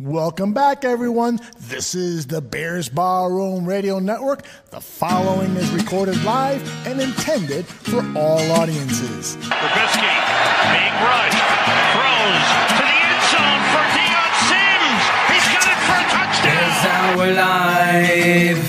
Welcome back, everyone. This is the Bears Ballroom Radio Network. The following is recorded live and intended for all audiences. Trubisky, being rushed, throws to the end zone for Deion Sims. He's got it for a touchdown. Bears Hour Live.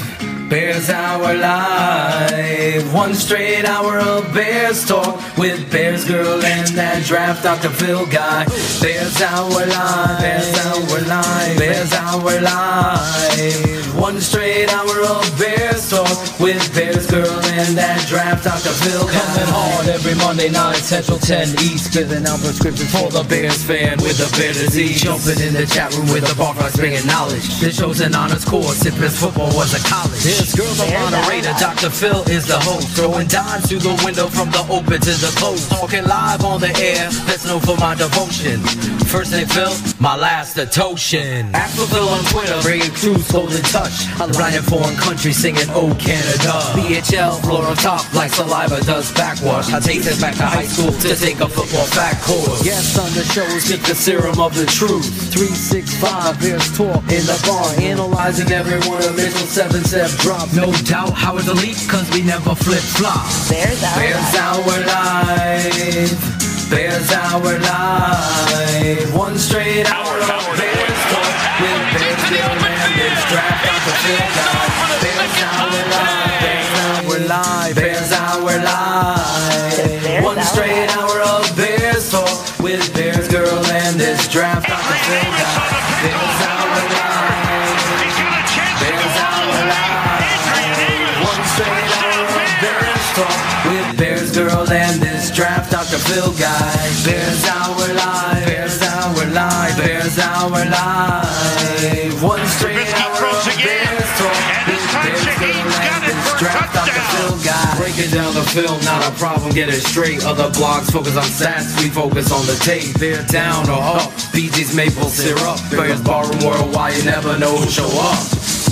Bears Hour Live. One straight hour of Bears talk with Bears Girl and that draft Dr. Phil guy. Bears Hour Live. Bears Hour Live. Bears Hour Live. One straight hour of Bears talk with Bears Girl and that draft Dr. Phil guy. Coming hard every Monday night, Central 10 East, giving out prescriptions for the Bears fan with the Bear disease. Jumping in the chat room with the bar frogs bringing knowledge. This show's an honors course if his football was a college. Bears Girl the moderator, Dr. Phil is the host. Throwing dimes through the window from the open to the closed. Talking live on the air, that's known for my devotion. First name Phil, my last a Toshin. After Phil on Twitter, bringing truth, golden touch. I'm riding foreign country singing Oh Canada. BHL, floor on top like saliva does backwash. I take this back to high school to take a football fact course. Yes, on the show, get the serum of the truth. 365 Bears talk in the bar, analyzing every one of Mitchell 7-7 drop. No doubt how it's elite, cause we never flip-flop. Bears Hour Live. Bears Hour Live. One straight hour of Bears talk with Bears Girl and this draft Dr. Phil guy. Bears Hour Live. Bears Hour Live. Bears Hour Live. One straight hour of Bears talk with Bears Girl and this draft Dr. Phil guy. Bears Hour Live. Bears Hour Live. One straight hour of Bears talk with Bears Girl and this draft Dr. Phil guy. Bears Hour Live. Bears Hour Live. Bears Hour Live. One straight hour of Bears talk with Bears Girl and this draft Dr. Phil guy. Breaking down the film, not a problem, get it straight. Other blogs focus on stats, we focus on the tape. They're down or up, BG's maple syrup. Bears Ballroom worldwide, you never know who'll show up.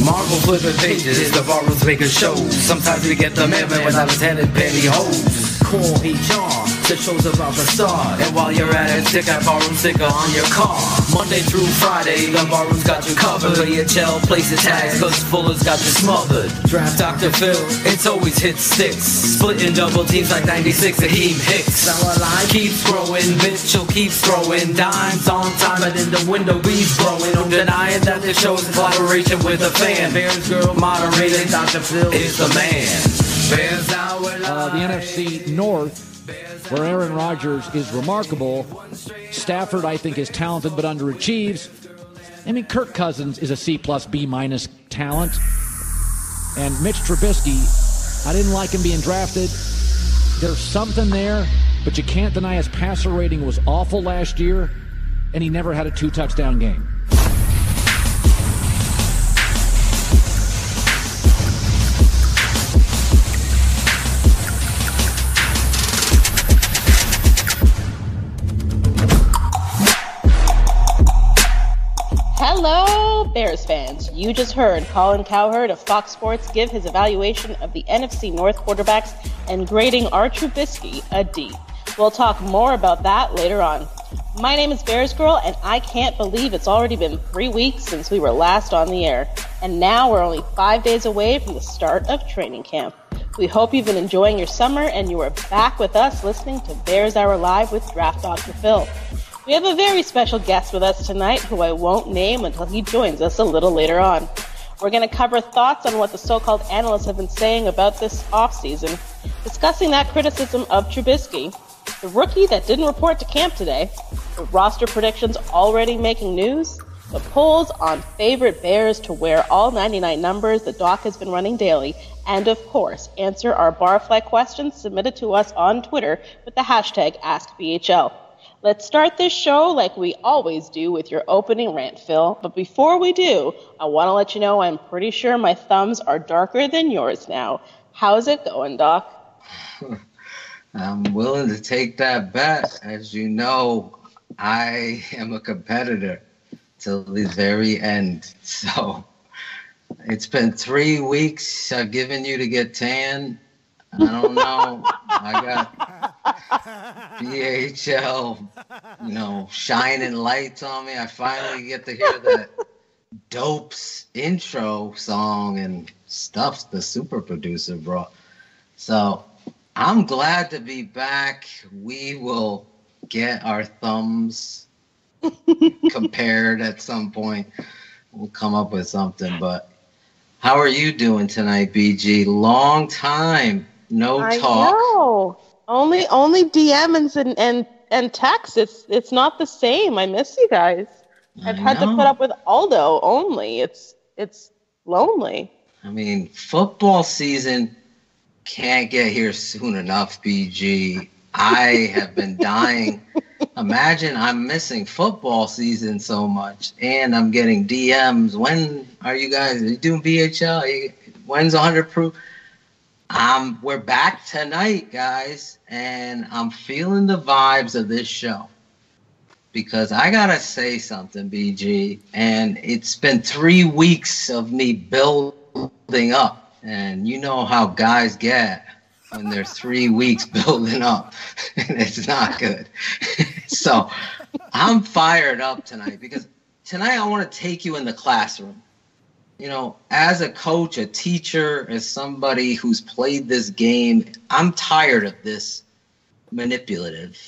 Marvel flipping pages, the ballrooms make a show. Sometimes we get the mailman without his head and pantyhose. Call HR, the show's about to start. And while you're at it, stick that ballroom sticker on your car. Monday through Friday, the ballroom's got you covered. AHL places tags, cause Fuller's got you smothered. Draft Dr. Phil, it's always hit sticks. Splitting double teams like 96 Hakeem Hicks. Our line keeps growing, Mitchell keeps throwing dimes on time, but in the window weeds blowing. No denying that this show's in collaboration with a fan. Bears Girl moderating, Dr. Phil is the man. Bears Hour Live. The NFC North, where Aaron Rodgers is remarkable. Stafford, I think, is talented but underachieves. I mean, Kirk Cousins is a C+, B- talent. And Mitch Trubisky, I didn't like him being drafted. There's something there, but you can't deny his passer rating was awful last year, and he never had a 2-touchdown game. Hello, Bears fans. You just heard Colin Cowherd of Fox Sports give his evaluation of the NFC North quarterbacks and grading our Trubisky a D. We'll talk more about that later on. My name is Bears Girl, and I can't believe it's already been 3 weeks since we were last on the air. And now we're only 5 days away from the start of training camp. We hope you've been enjoying your summer and you are back with us listening to Bears Hour Live with Draft Dr. Phil. We have a very special guest with us tonight who I won't name until he joins us a little later on. We're going to cover thoughts on what the so-called analysts have been saying about this offseason, discussing that criticism of Trubisky, the rookie that didn't report to camp today, the roster predictions already making news, the polls on favorite Bears to wear all 99 numbers the doc has been running daily, and of course, answer our barfly questions submitted to us on Twitter with the hashtag AskBHL. Let's start this show like we always do with your opening rant, Phil. But before we do, I want to let you know I'm pretty sure my thumbs are darker than yours now. How's it going, Doc? I'm willing to take that bet. As you know, I am a competitor till the very end. So it's been 3 weeks I've given you to get tan. I don't know. I got BHL, shining lights on me. I finally get to hear that Dope's intro song and stuff the super producer brought. So I'm glad to be back. We will get our thumbs compared at some point. We'll come up with something. But how are you doing tonight, BG? Long time no talk. I know. Only DMs and texts. It's not the same. I miss you guys. I've had to put up with Aldo only. It's lonely. I mean, football season can't get here soon enough, BG. I have been dying. Imagine I'm missing football season so much, and I'm getting DMs. When are you guys? Are you doing BHL? When's 100 proof? We're back tonight, guys, and I'm feeling the vibes of this show. Because I gotta say something, BG, and it's been 3 weeks of me building up, and you know how guys get when they're 3 weeks building up, and it's not good. So I'm fired up tonight because tonight I want to take you in the classroom. As a coach, a teacher, as somebody who's played this game, I'm tired of this manipulative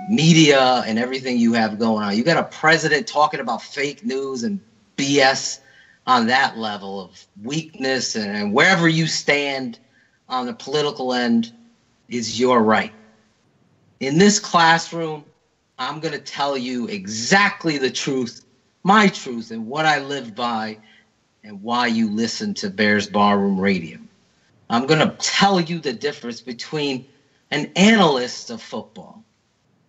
media and everything you have going on. You got a president talking about fake news and BS on that level of weakness, and wherever you stand on the political end is your right. In this classroom, I'm going to tell you exactly the truth, my truth, and what I live by, and why you listen to Bears Barroom Radio. I'm going to tell you the difference between an analyst of football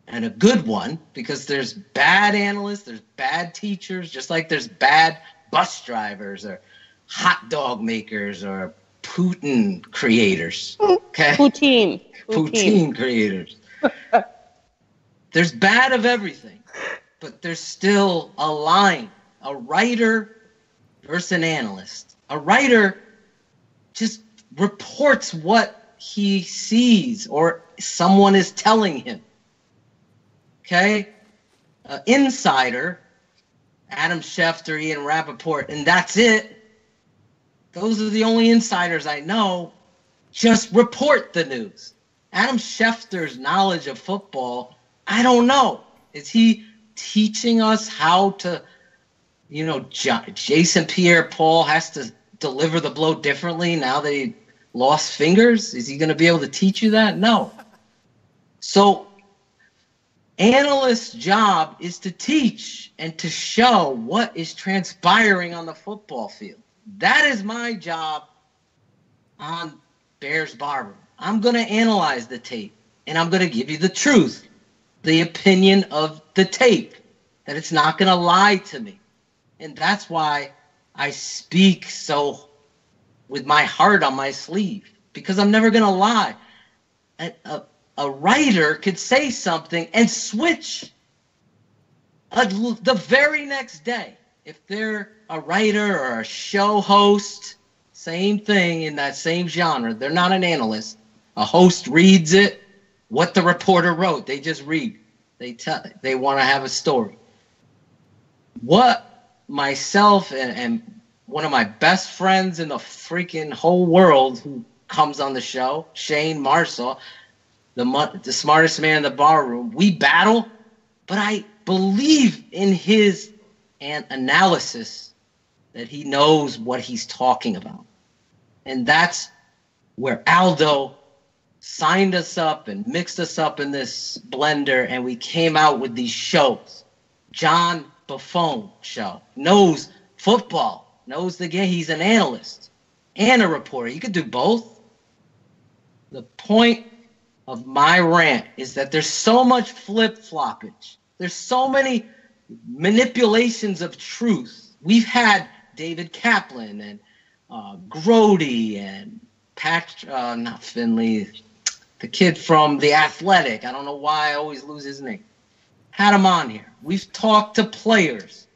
and a good one, because there's bad analysts, there's bad teachers, just like there's bad bus drivers or hot dog makers or Putin creators. Okay? Poutine creators. There's bad of everything, but there's still a line. A writer versus an analyst. A writer just reports what he sees or someone is telling him. Okay? Insider, Adam Schefter, Ian Rappaport, and that's it. Those are the only insiders I know. Just report the news. Adam Schefter's knowledge of football, I don't know. Is he teaching us how to, Jason Pierre-Paul has to deliver the blow differently now that he lost fingers? Is he going to be able to teach you that? No. So analyst's job is to teach and to show what is transpiring on the football field. That is my job on Bears Barroom. I'm going to analyze the tape, and I'm going to give you the truth, the opinion of the tape, that it's not going to lie to me. And that's why I speak so with my heart on my sleeve, because I'm never going to lie. A writer could say something and switch the very next day. If they're a writer or a show host, same thing in that same genre. They're not an analyst. A host reads it, what the reporter wrote. They just read. They want to have a story. What myself and one of my best friends in the freaking whole world who comes on the show, Shane Marsaw, the smartest man in the barroom, we battle, but I believe in his analysis that he knows what he's talking about. And that's where Aldo signed us up and mixed us up in this blender, and we came out with these shows. John Buffone show, knows football, knows the game. He's an analyst and a reporter. You could do both. The point of my rant is that there's so much flip-floppage. There's so many manipulations of truth. We've had David Kaplan and Grody and not Finley, the kid from The Athletic. I don't know why I always lose his name. Had him on here. We've talked to players.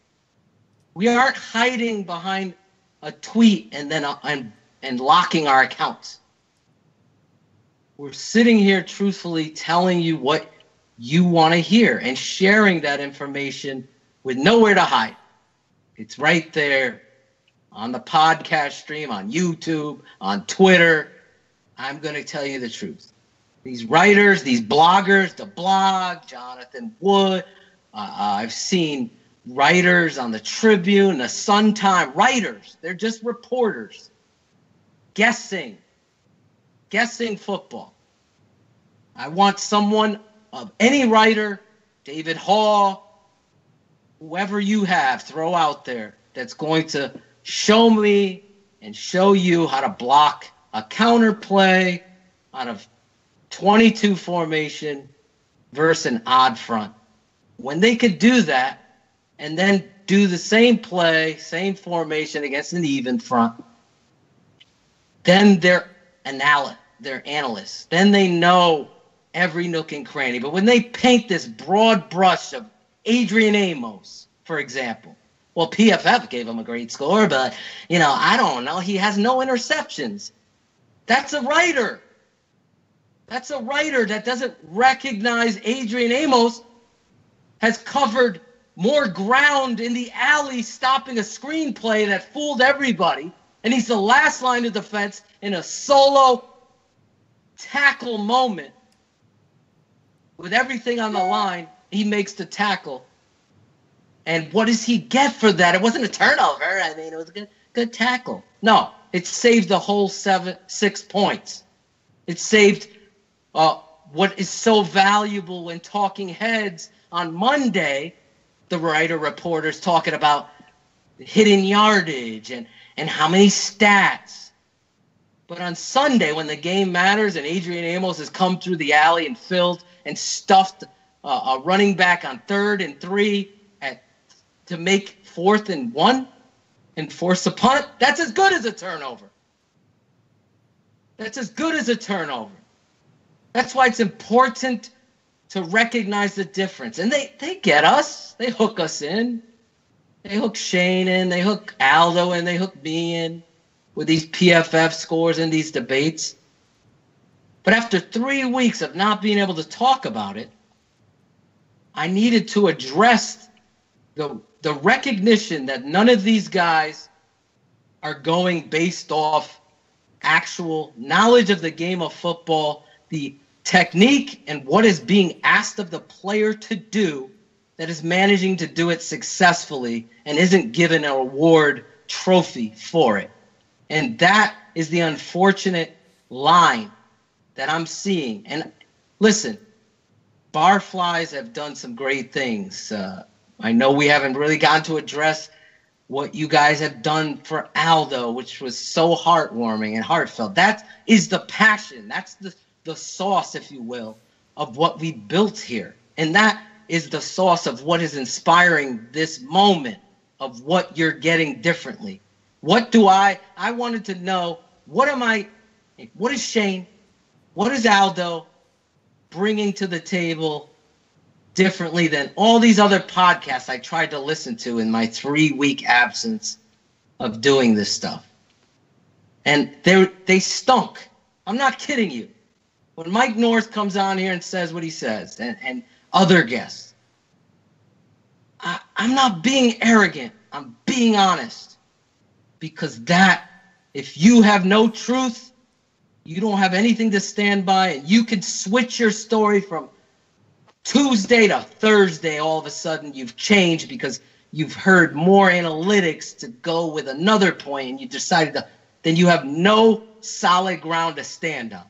We aren't hiding behind a tweet and then and locking our accounts. We're sitting here truthfully telling you what you want to hear and sharing that information with nowhere to hide. It's right there on the podcast stream, on YouTube, on Twitter. I'm going to tell you the truth. These writers, these bloggers, the blog, Jonathan Wood, I've seen writers on the Tribune, the Sun Times, writers. They're just reporters guessing football. I want someone of any writer, David Hall, whoever you have, throw out there that's going to show me and show you how to block a counterplay out of 22 formation versus an odd front. When they could do that and then do the same play, same formation against an even front, then they're analysts. Then they know every nook and cranny. But when they paint this broad brush of Adrian Amos, for example, well, PFF gave him a great score, but, I don't know. He has no interceptions. That's a writer. That's a writer that doesn't recognize Adrian Amos has covered more ground in the alley stopping a screenplay that fooled everybody. And he's the last line of defense in a solo tackle moment. With everything on the line, he makes the tackle. And what does he get for that? It wasn't a turnover. I mean, it was a good tackle. No, it saved the whole 6 points. It saved what is so valuable when talking heads on Monday, the reporters talking about hidden yardage and how many stats. But on Sunday, when the game matters and Adrian Amos has come through the alley and filled and stuffed a running back on 3rd and 3 to make 4th and 1 and force a punt, that's as good as a turnover. That's as good as a turnover. That's why it's important to recognize the difference. And they get us. They hook us in. They hook Shane in. They hook Aldo in. They hook me in with these PFF scores and these debates. But after 3 weeks of not being able to talk about it, I needed to address the recognition that none of these guys are going based off actual knowledge of the game of football, the technique and what is being asked of the player to do that is managing to do it successfully and isn't given an award trophy for it. And that is the unfortunate line that I'm seeing. And listen, Barflies have done some great things. I know we haven't really gotten to address what you guys have done for Aldo, which was so heartwarming and heartfelt. That is the passion. That's the sauce, if you will, of what we built here. And that is the sauce of what is inspiring this moment of what you're getting differently. What do I wanted to know, what is Shane, what is Aldo bringing to the table differently than all these other podcasts I tried to listen to in my 3-week absence of doing this stuff? And they stunk. I'm not kidding you. When Mike North comes on here and says what he says, and other guests, I'm not being arrogant. I'm being honest. Because if you have no truth, you don't have anything to stand by, and you can switch your story from Tuesday to Thursday, all of a sudden you've changed because you've heard more analytics to go with another point, and you decided then you have no solid ground to stand on.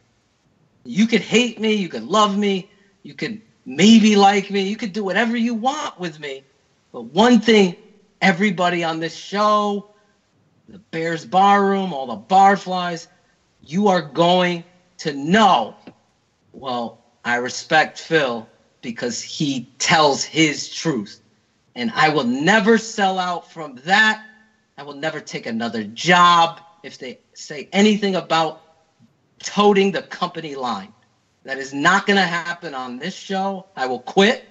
You could hate me, you could love me, you could maybe like me, you could do whatever you want with me. But one thing, everybody on this show, the Bears Barroom, all the Barflies, you are going to know, well, I respect Phil because he tells his truth. And I will never sell out from that. I will never take another job if they say anything about toting the company line. That is not going to happen on this show. I will quit.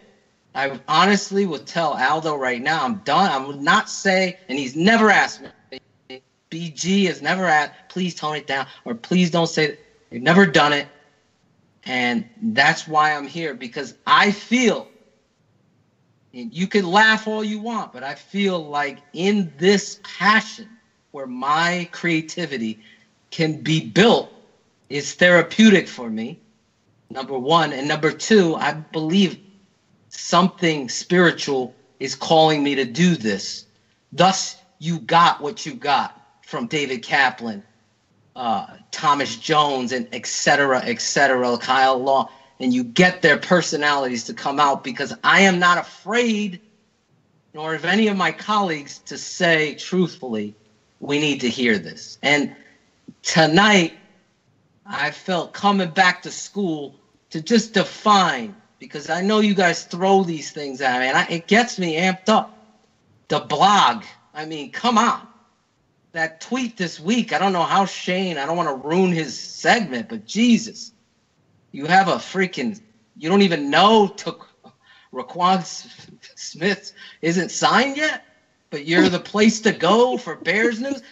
I honestly will tell Aldo right now, I'm done. I will not say, and he's never asked me. BG has never asked, please tone it down, or please don't say that. They've never done it. And that's why I'm here, because I feel, and you can laugh all you want, but I feel like in this passion where my creativity can be built is therapeutic for me, number one. And number two, I believe something spiritual is calling me to do this. Thus, you got what you got from David Kaplan, Thomas Jones, and et cetera, Kyle Long. And you get their personalities to come out, because I am not afraid, nor of any of my colleagues, to say truthfully, we need to hear this. And tonight, I felt coming back to school to just define, because I know you guys throw these things at me, and it gets me amped up. The blog, I mean, come on. That tweet this week, I don't know how Shane, I don't want to ruin his segment, but Jesus, you have a freaking, you don't even know Raquan Smith isn't signed yet, but you're the place to go for Bears news.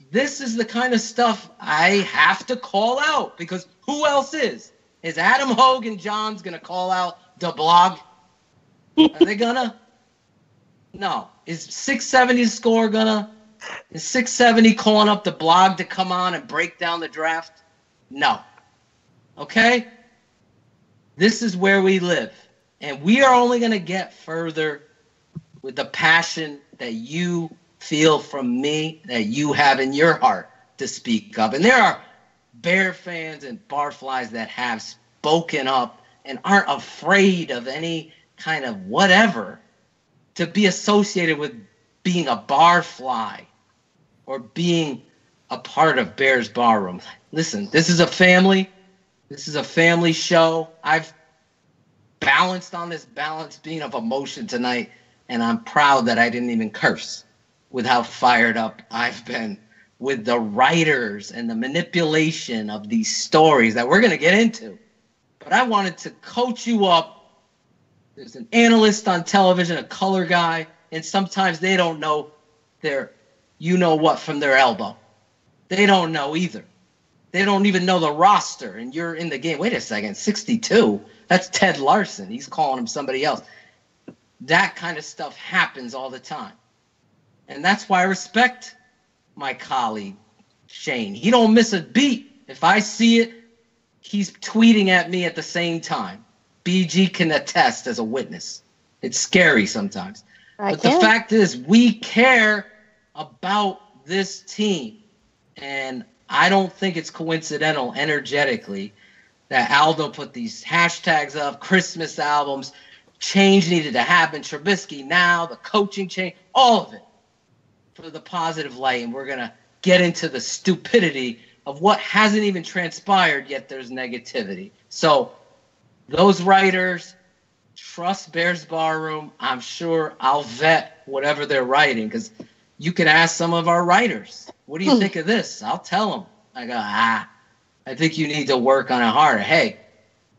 This is the kind of stuff I have to call out, because who else is? Is Adam Hogan John's going to call out the blog? Are they going to? No. Is 670 score going to? Is 670 calling up the blog to come on and break down the draft? No. Okay? This is where we live. And we are only going to get further with the passion that you feel from me, that you have in your heart to speak up. And there are Bear fans and barflies that have spoken up and aren't afraid of any kind of whatever to be associated with being a barfly or being a part of Bears Barroom. Listen, this is a family. This is a family show. I've balanced on this balance beam of emotion tonight, and I'm proud that I didn't even curse with how fired up I've been with the writers and the manipulation of these stories that we're going to get into. But I wanted to coach you up. There's an analyst on television, a color guy, and sometimes they don't know their you-know-what from their elbow. They don't know either. They don't even know the roster, and you're in the game. Wait a second, 62? That's Ted Larson. He's calling him somebody else. That kind of stuff happens all the time. And that's why I respect my colleague, Shane. He don't miss a beat. If I see it, he's tweeting at me at the same time. BG can attest as a witness. It's scary sometimes. But the fact is, we care about this team. And I don't think it's coincidental energetically that Aldo put these hashtags up, Christmas albums, change needed to happen, Trubisky now, the coaching change, all of it for the positive light. And we're going to get into the stupidity of what hasn't even transpired, yet there's negativity. So those writers, trust Bears Barroom. I'm sure I'll vet whatever they're writing, because you can ask some of our writers, what do you think of this? I'll tell them. I go, I think you need to work on it harder. Hey,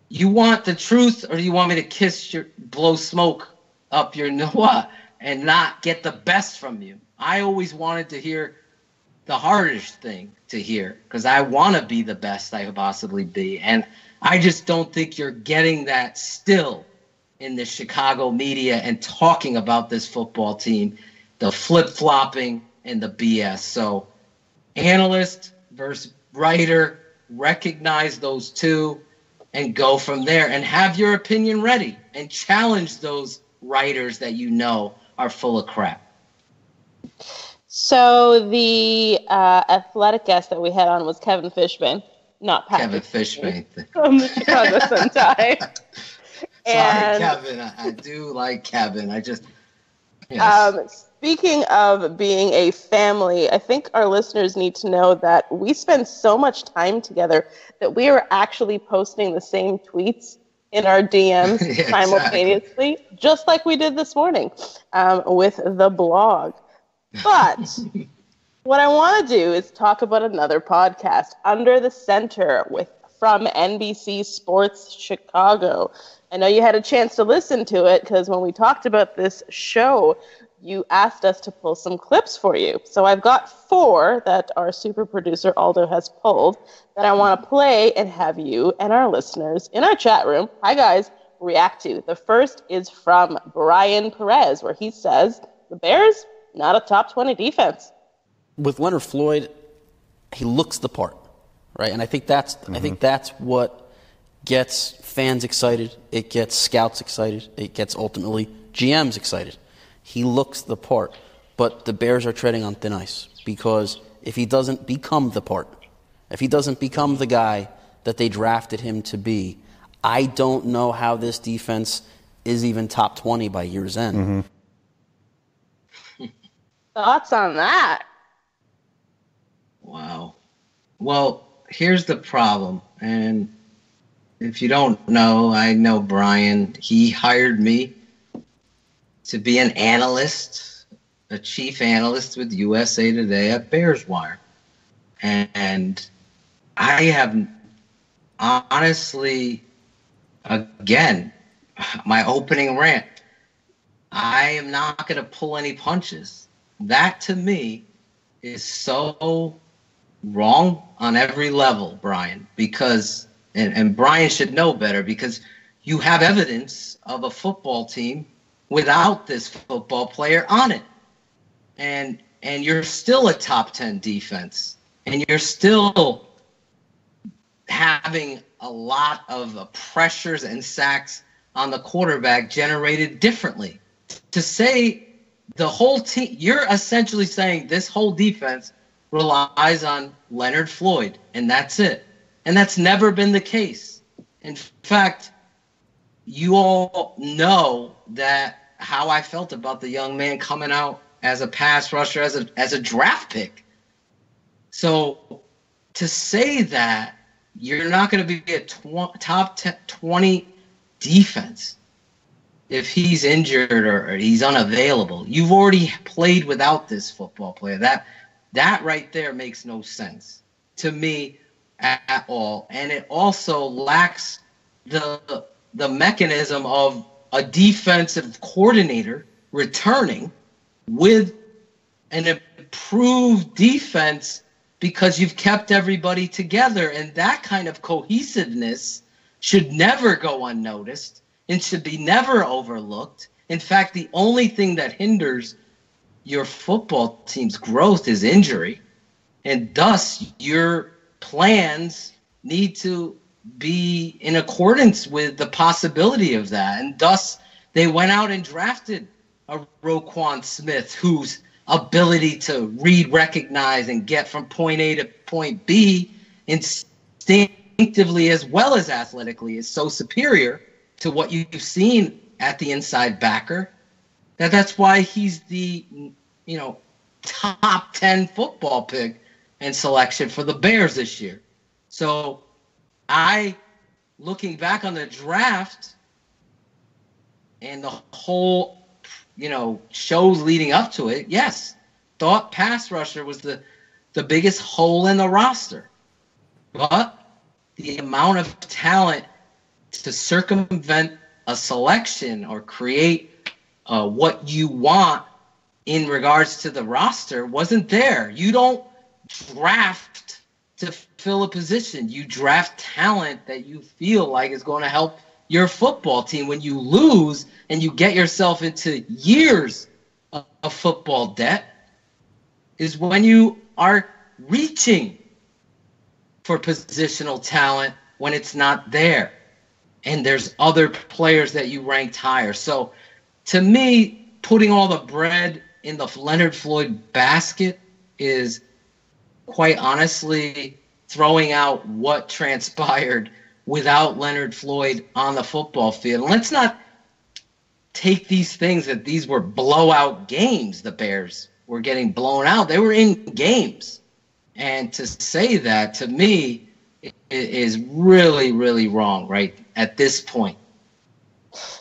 you want the truth, or do you want me to blow smoke up your what and not get the best from you? I always wanted to hear the hardest thing to hear, because I want to be the best I could possibly be. And I just don't think you're getting that still in the Chicago media and talking about this football team, the flip-flopping and the BS. So analyst versus writer, recognize those two and go from there, and have your opinion ready and challenge those writers that you know are full of crap. So the athletic guest that we had on was Kevin Fishman, not Patrick. Kevin Fishman. From the Chicago Sun-Times. Sorry, Kevin. I do like Kevin. Yes. Speaking of being a family, I think our listeners need to know that we spend so much time together that we are actually posting the same tweets in our DMs simultaneously, just like we did this morning with the blog. But what I want to do is talk about another podcast, Under the Center, with from NBC Sports Chicago. I know you had a chance to listen to it because when we talked about this show, you asked us to pull some clips for you. So I've got 4 that our super producer Aldo has pulled that I want to play and have you and our listeners in our chat room, hi guys, react to. The first is from Brian Perez, where he says, the Bears, not a top 20 defense. With Leonard Floyd, he looks the part, right? And I think that's what gets fans excited. It gets scouts excited. It gets ultimately GMs excited. He looks the part, but the Bears are treading on thin ice because if he doesn't become the part, if he doesn't become the guy that they drafted him to be, I don't know how this defense is even top 20 by year's end. Thoughts on that? Wow. Well, here's the problem. And if you don't know, I know Brian. He hired me to be an analyst, a chief analyst with USA Today at Bears Wire. And I have honestly, again, my opening rant, I am not going to pull any punches. That to me is so wrong on every level, Brian, because, and Brian should know better, because you have evidence of a football team without this football player on it. And you're still a top 10 defense. And you're still having a lot of pressures and sacks on the quarterback generated differently. To say the whole team, you're essentially saying this whole defense relies on Leonard Floyd, and that's it. And that's never been the case. In fact, you all know that how I felt about the young man coming out as a pass rusher, as a draft pick. So to say that you're not going to be a top 20 defense if he's injured or he's unavailable, you've already played without this football player. That right there makes no sense to me at all. And it also lacks the mechanism of a defensive coordinator returning with an improved defense because you've kept everybody together. And that kind of cohesiveness should never go unnoticed and should be never overlooked. In fact, the only thing that hinders your football team's growth is injury. And thus, your plans need to be in accordance with the possibility of that. And thus, they went out and drafted a Roquan Smith whose ability to read, recognize, and get from point A to point B instinctively as well as athletically is so superior to what you've seen at the inside backer that's why he's the top 10 football pick and selection for the Bears this year. So looking back on the draft and the whole shows leading up to it, yes, thought pass rusher was the biggest hole in the roster. But the amount of talent to circumvent a selection or create what you want in regards to the roster wasn't there. You don't draft to fill a position. You draft talent that you feel like is going to help your football team. When you lose and you get yourself into years of football debt is when you are reaching for positional talent when it's not there. And there's other players that you ranked higher. So to me, putting all the bread in the Leonard Floyd basket is quite honestly throwing out what transpired without Leonard Floyd on the football field. And let's not take these things that these were blowout games. The Bears were getting blown out. They were in games. And to say that, to me, is really, really wrong right at this point.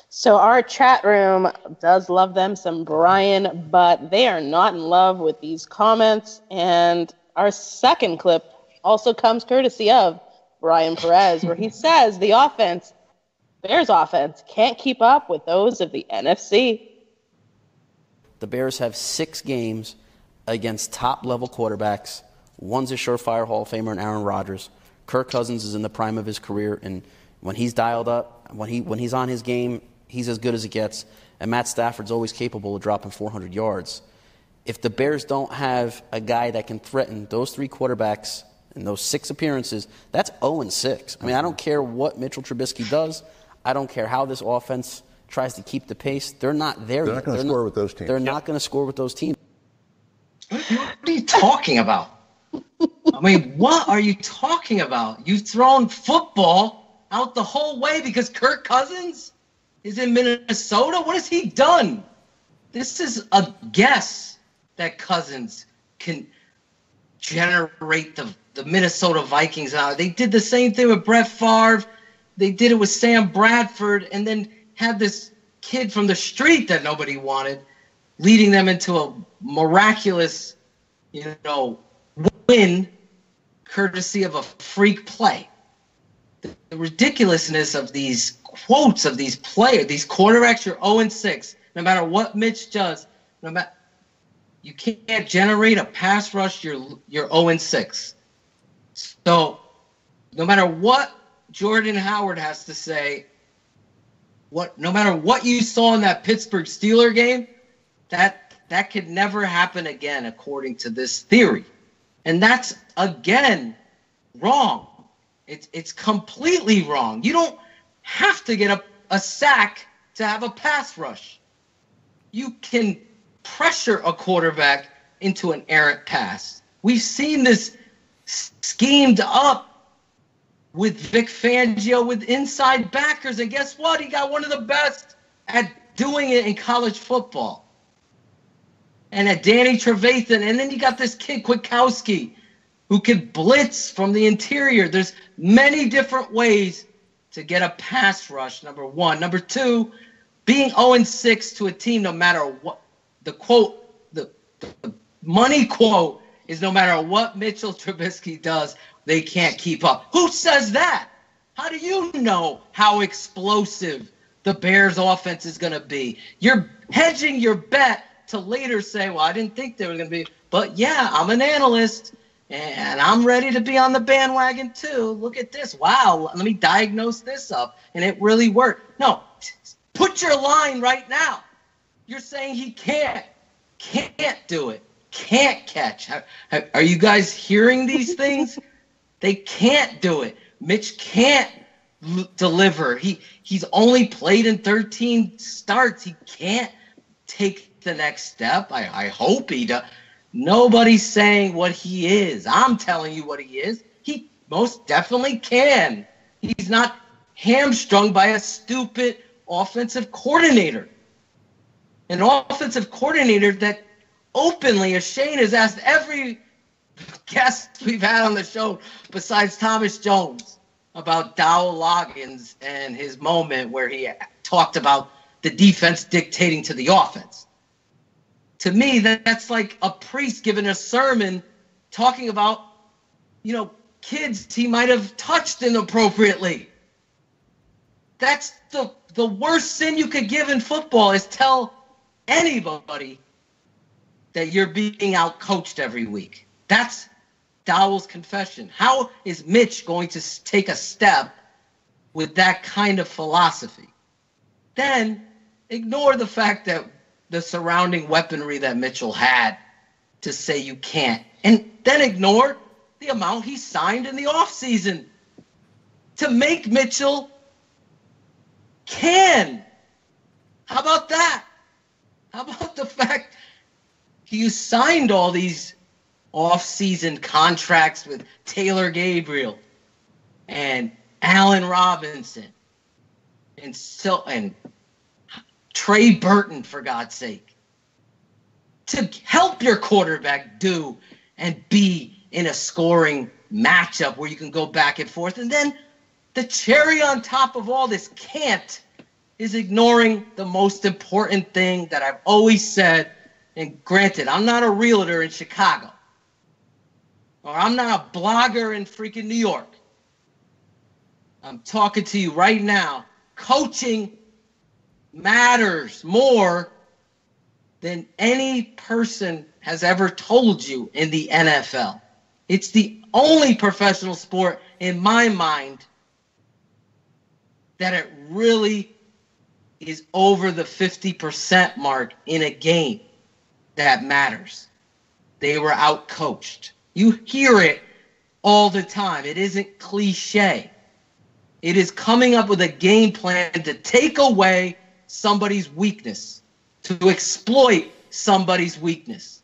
So our chat room does love them some Brian, but they are not in love with these comments. And our second clip also comes courtesy of Brian Perez, where he says the Bears offense can't keep up with those of the NFC. The Bears have 6 games against top-level quarterbacks. One's a surefire Hall of Famer in Aaron Rodgers. Kirk Cousins is in the prime of his career, and when he's dialed up, when he's on his game, he's as good as it gets. And Matt Stafford's always capable of dropping 400 yards. If the Bears don't have a guy that can threaten those 3 quarterbacks in those 6 appearances, that's 0-6. I mean, I don't care what Mitchell Trubisky does. I don't care how this offense tries to keep the pace. They're not there yet. They're not going to score with those teams. They're not going to score with those teams. What are you talking about? I mean, what are you talking about? You've thrown football out the whole way because Kirk Cousins is in Minnesota? What has he done? This is a guess that Cousins can generate the Minnesota Vikings out. They did the same thing with Brett Favre. They did it with Sam Bradford, and then had this kid from the street that nobody wanted, leading them into a miraculous, win, courtesy of a freak play. The ridiculousness of these quotes of these players, these quarterbacks, you're 0-6. No matter what Mitch does, you can't generate a pass rush, you're 0-6. So no matter what Jordan Howard has to say, no matter what you saw in that Pittsburgh Steeler game, that could never happen again, according to this theory. And that's, again, wrong. It's completely wrong. You don't have to get a sack to have a pass rush. You can pressure a quarterback into an errant pass. We've seen this schemed up with Vic Fangio with inside backers, and guess what? He got one of the best at doing it in college football. And at Danny Trevathan, and then you got this kid Kwiatkowski who can blitz from the interior. There's many different ways to get a pass rush, number one. Number two, being 0-6 to a team, no matter what, the money quote is no matter what Mitchell Trubisky does, they can't keep up. Who says that? How do you know how explosive the Bears offense is going to be? You're hedging your bet to later say, well, I didn't think they were going to be. But, yeah, I'm an analyst, and I'm ready to be on the bandwagon too. Look at this. Wow, let me diagnose this up. And it really worked. No, put your line right now. You're saying he can't do it, can't catch. Are you guys hearing these things? They can't do it. Mitch can't deliver. He's only played in 13 starts. He can't take the next step. I hope he does. Nobody's saying what he is. I'm telling you what he is. He most definitely can. He's not hamstrung by a stupid offensive coordinator. An offensive coordinator that openly, as Shane has asked every guest we've had on the show besides Thomas Jones about Dowell Loggins and his moment where he talked about the defense dictating to the offense. To me, that's like a priest giving a sermon talking about, kids he might have touched inappropriately. That's the worst sin you could give in football is tell anybody that you're being out-coached every week. That's Dowell's confession. How is Mitch going to take a step with that kind of philosophy? Then ignore the fact that the surrounding weaponry that Mitchell had to say you can't. And then ignore the amount he signed in the offseason to make Mitchell can. How about that? How about the fact you signed all these off-season contracts with Taylor Gabriel and Allen Robinson and Trey Burton, for God's sake, to help your quarterback do and be in a scoring matchup where you can go back and forth. And then the cherry on top of all this can't is ignoring the most important thing that I've always said. And granted, I'm not a realtor in Chicago, or I'm not a blogger in freaking New York, I'm talking to you right now. Coaching matters more than any person has ever told you in the NFL. It's the only professional sport, in my mind, that it really is over the 50% mark in a game that matters. They were out-coached. You hear it all the time. It isn't cliche. It is coming up with a game plan to take away somebody's weakness, to exploit somebody's weakness.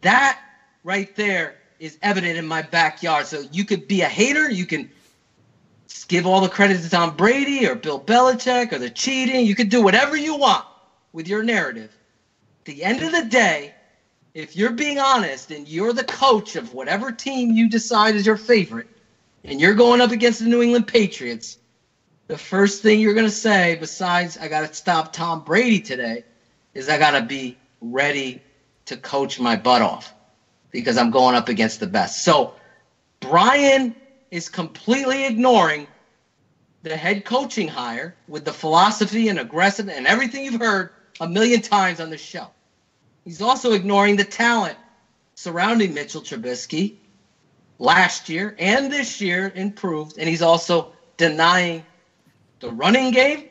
That right there is evident in my backyard. So you could be a hater. You can give all the credit to Tom Brady or Bill Belichick or the cheating. You can do whatever you want with your narrative. At the end of the day, if you're being honest and you're the coach of whatever team you decide is your favorite, and you're going up against the New England Patriots, the first thing you're going to say, besides I got to stop Tom Brady today, is I got to be ready to coach my butt off because I'm going up against the best. So Brian is completely ignoring the head coaching hire with the philosophy and aggressive and everything you've heard a million times on the show. He's also ignoring the talent surrounding Mitchell Trubisky last year and this year improved, and he's also denying the running game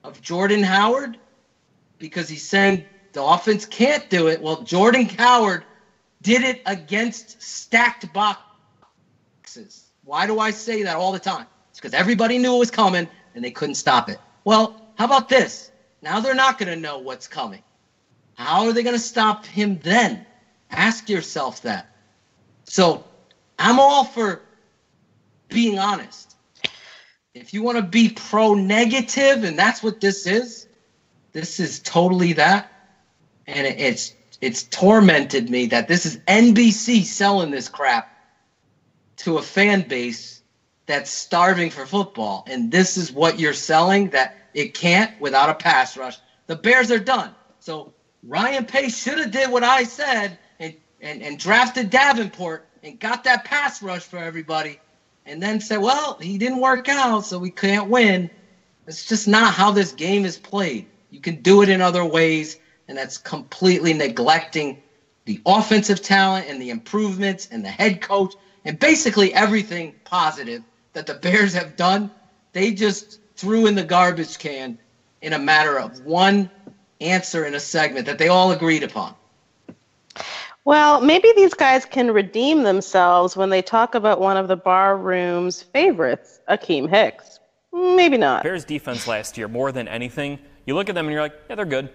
of Jordan Howard because he's saying the offense can't do it. Well, Jordan Howard did it against stacked boxes. Why do I say that all the time? It's because everybody knew it was coming and they couldn't stop it. Well, how about this? Now they're not going to know what's coming. How are they going to stop him then? Ask yourself that. So I'm all for being honest. If you want to be pro-negative, and that's what this is totally that. And it's tormented me that this is NBC selling this crap to a fan base that's starving for football. And this is what you're selling, that it can't without a pass rush. The Bears are done. So Ryan Pace should have did what I said and drafted Davenport and got that pass rush for everybody, and then said, well, he didn't work out, so we can't win. It's just not how this game is played. You can do it in other ways, and that's completely neglecting the offensive talent and the improvements and the head coach and basically everything positive that the Bears have done. They just threw in the garbage can in a matter of one answer in a segment that they all agreed upon. Well, maybe these guys can redeem themselves when they talk about one of the bar room's favorites, Akeem Hicks. Maybe not. Bears defense last year, more than anything, you look at them and you're like, yeah, they're good.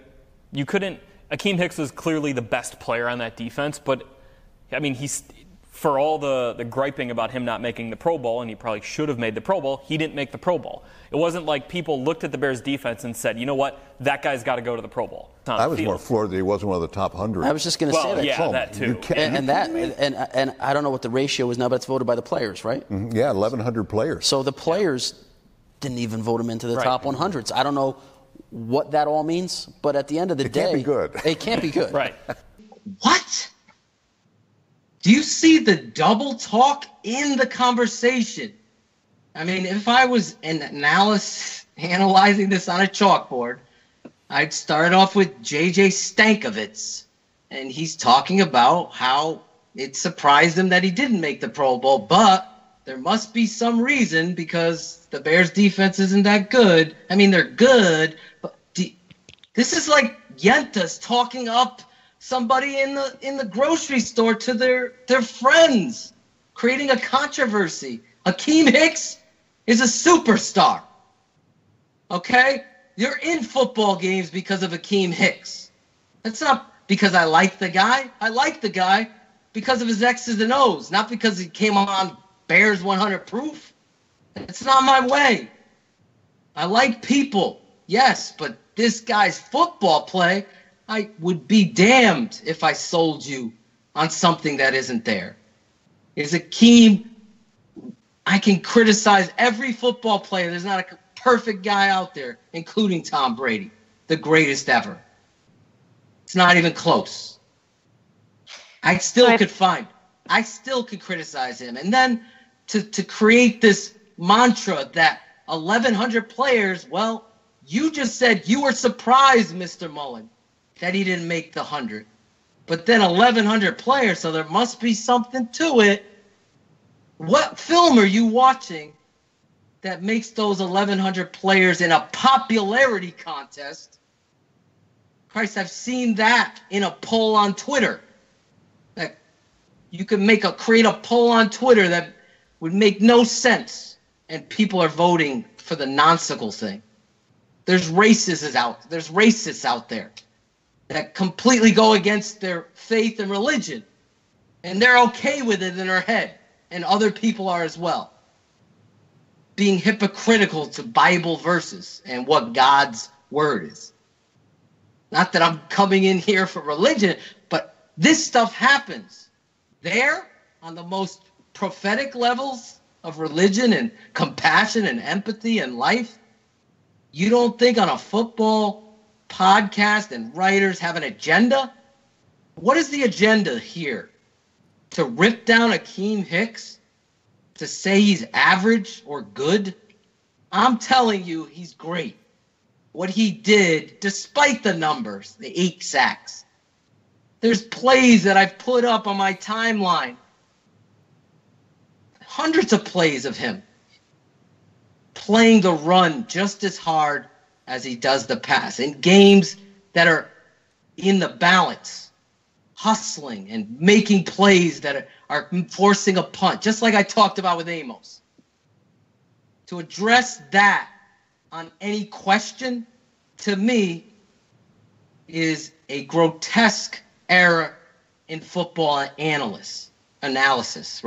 You couldn't. Akeem Hicks was clearly the best player on that defense, but I mean, he's, for all the griping about him not making the Pro Bowl, and he probably should have made the Pro Bowl, he didn't make the Pro Bowl. It wasn't like people looked at the Bears defense and said, you know what, that guy's got to go to the Pro Bowl. I was more floored that he wasn't one of the top 100. I was just going to say that. Yeah, that too. And I don't know what the ratio is now, but it's voted by the players, right? Mm-hmm. Yeah, 1,100 players. So the players didn't even vote him into the top 100s. I don't know what that all means, but at the end of the day, it can't be good. It can't be good. Right. What? Do you see the double talk in the conversation? I mean, if I was an analyst analyzing this on a chalkboard, I'd start off with J.J. Stankovitz, and he's talking about how it surprised him that he didn't make the Pro Bowl, but there must be some reason because the Bears' defense isn't that good. I mean, they're good, but this is like Yentas talking up somebody in the grocery store to their friends, creating a controversy. Akeem Hicks is a superstar. Okay? You're in football games because of Akeem Hicks. That's not because I like the guy. I like the guy because of his X's and O's, not because he came on Bears 100 proof. It's not my way. I like people, yes, but this guy's football play, I would be damned if I sold you on something that isn't there. Is Akeem, I can criticize every football player. There's not a perfect guy out there, including Tom Brady, the greatest ever. It's not even close. I still could criticize him. And then to create this mantra that 1,100 players, well, you just said you were surprised, Mr. Mullen, that he didn't make the 100. But then 1,100 players, so there must be something to it. What film are you watching that makes those 1,100 players in a popularity contest? Christ, I've seen that in a poll on Twitter. That you can create a poll on Twitter that would make no sense, and people are voting for the nonsensical thing. There's racists out there that completely go against their faith and religion, and they're okay with it in their head, and other people are as well. Being hypocritical to Bible verses and what God's word is. Not that I'm coming in here for religion, but this stuff happens there on the most prophetic levels of religion and compassion and empathy and life. You don't think on a football podcast and writers have an agenda? What is the agenda here? To rip down Akeem Hicks? To say he's average or good? I'm telling you, he's great. What he did, despite the numbers, the 8 sacks. There's plays that I've put up on my timeline. Hundreds of plays of him playing the run just as hard as he does the pass in games that are in the balance, hustling and making plays that are forcing a punt, just like I talked about with Amos. To address that on any question, to me, is a grotesque error in football analysis.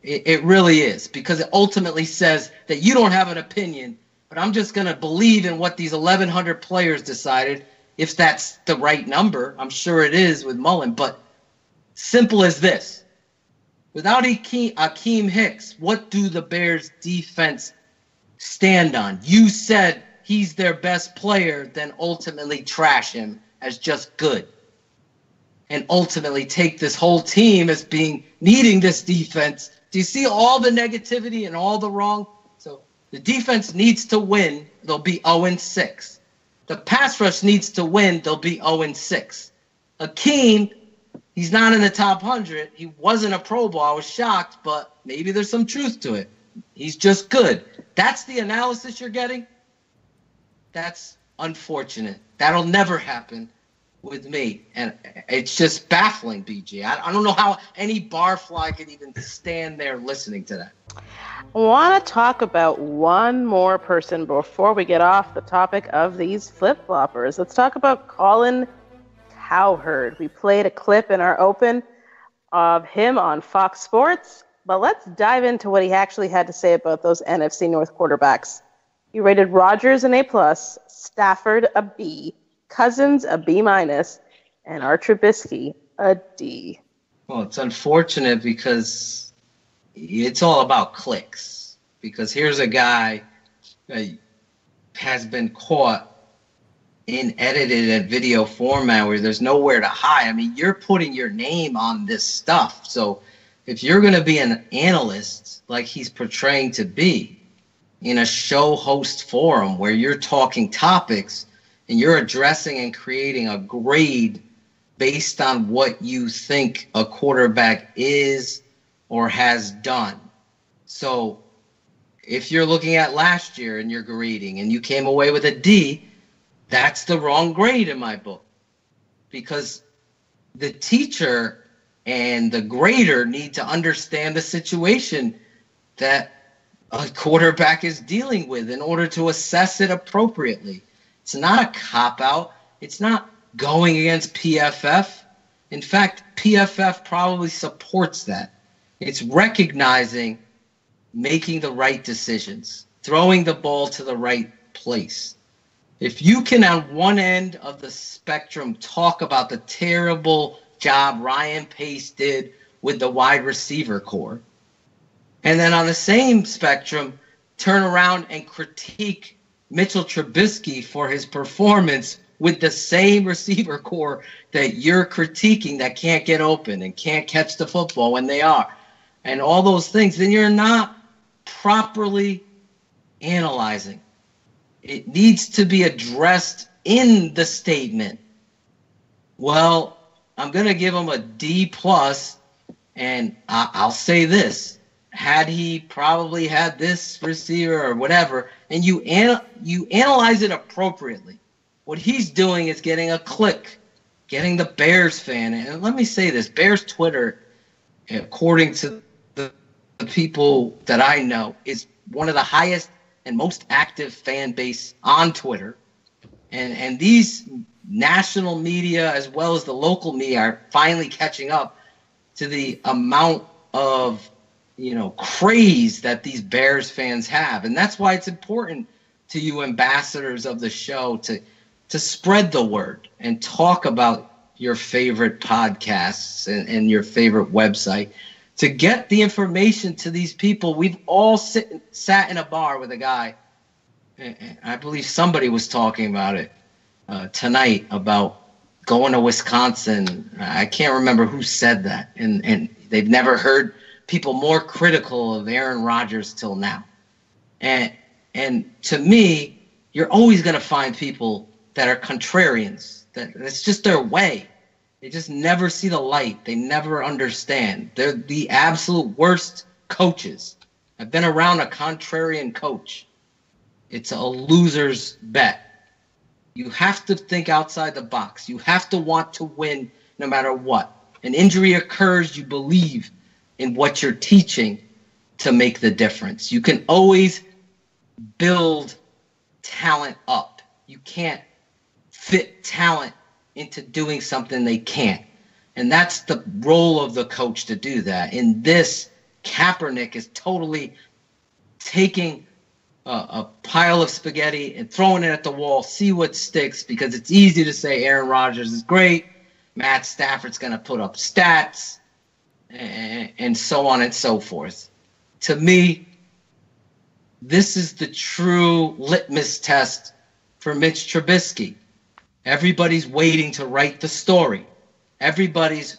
It really is, because it ultimately says that you don't have an opinion, but I'm just going to believe in what these 1,100 players decided, if that's the right number. I'm sure it is with Mullen, but simple as this. Without Akeem Hicks, what do the Bears defense stand on? You said he's their best player, then ultimately trash him as just good. And ultimately take this whole team as needing this defense. Do you see all the negativity and all the wrong? So the defense needs to win. They'll be 0-6. The pass rush needs to win. They'll be 0-6. Akeem, he's not in the top 100. He wasn't a Pro Bowl. I was shocked, but maybe there's some truth to it. He's just good. That's the analysis you're getting? That's unfortunate. That'll never happen with me. And it's just baffling, BG. I don't know how any barfly could even stand there listening to that. I want to talk about one more person before we get off the topic of these flip-floppers. Let's talk about Colin Cowherd. We played a clip in our open of him on Fox Sports, but let's dive into what he actually had to say about those NFC North quarterbacks. He rated Rodgers an A+, Stafford a B, Cousins a B-, and Trubisky a D. Well, it's unfortunate because it's all about clicks. Because here's a guy that has been caught in edited and video format where there's nowhere to hide. I mean, you're putting your name on this stuff. So if you're going to be an analyst like he's portraying to be in a show host forum where you're talking topics and you're addressing and creating a grade based on what you think a quarterback is or has done. So if you're looking at last year and you're grading and you came away with a D, that's the wrong grade in my book. Because the teacher and the grader need to understand the situation that a quarterback is dealing with in order to assess it appropriately. It's not a cop-out. It's not going against PFF. In fact, PFF probably supports that. It's recognizing making the right decisions, throwing the ball to the right place. If you can, on one end of the spectrum, talk about the terrible job Ryan Pace did with the wide receiver core, and then on the same spectrum, turn around and critique Mitchell Trubisky for his performance with the same receiver core that you're critiquing that can't get open and can't catch the football when they are, and all those things, then you're not properly analyzing. It needs to be addressed in the statement. Well, I'm going to give him a D+, and I'll say this. Had he probably had this receiver or whatever, and you analyze it appropriately, what he's doing is getting a click, getting the Bears fan. And let me say this, Bears Twitter, according to the people that I know, is one of the highest and most active fan base on Twitter. And these national media as well as the local media are finally catching up to the amount of craze that these Bears fans have. And that's why it's important to you ambassadors of the show to spread the word and talk about your favorite podcasts and your favorite website to get the information to these people. We've all sat in a bar with a guy, and I believe somebody was talking about it tonight about going to Wisconsin. I can't remember who said that, and they've never heard people more critical of Aaron Rodgers till now. And to me, you're always going to find people that are contrarians. That's just their way. They just never see the light. They never understand. They're the absolute worst coaches. I've been around a contrarian coach. It's a loser's bet. You have to think outside the box. You have to want to win no matter what. An injury occurs, you believe in what you're teaching to make the difference. You can always build talent up. You can't fit talent into doing something they can't. And that's the role of the coach to do that. In this, Kaepernick is totally taking a pile of spaghetti and throwing it at the wall, see what sticks, because it's easy to say Aaron Rodgers is great, Matt Stafford's going to put up stats, and so on and so forth. To me, this is the true litmus test for Mitch Trubisky. Everybody's waiting to write the story. Everybody's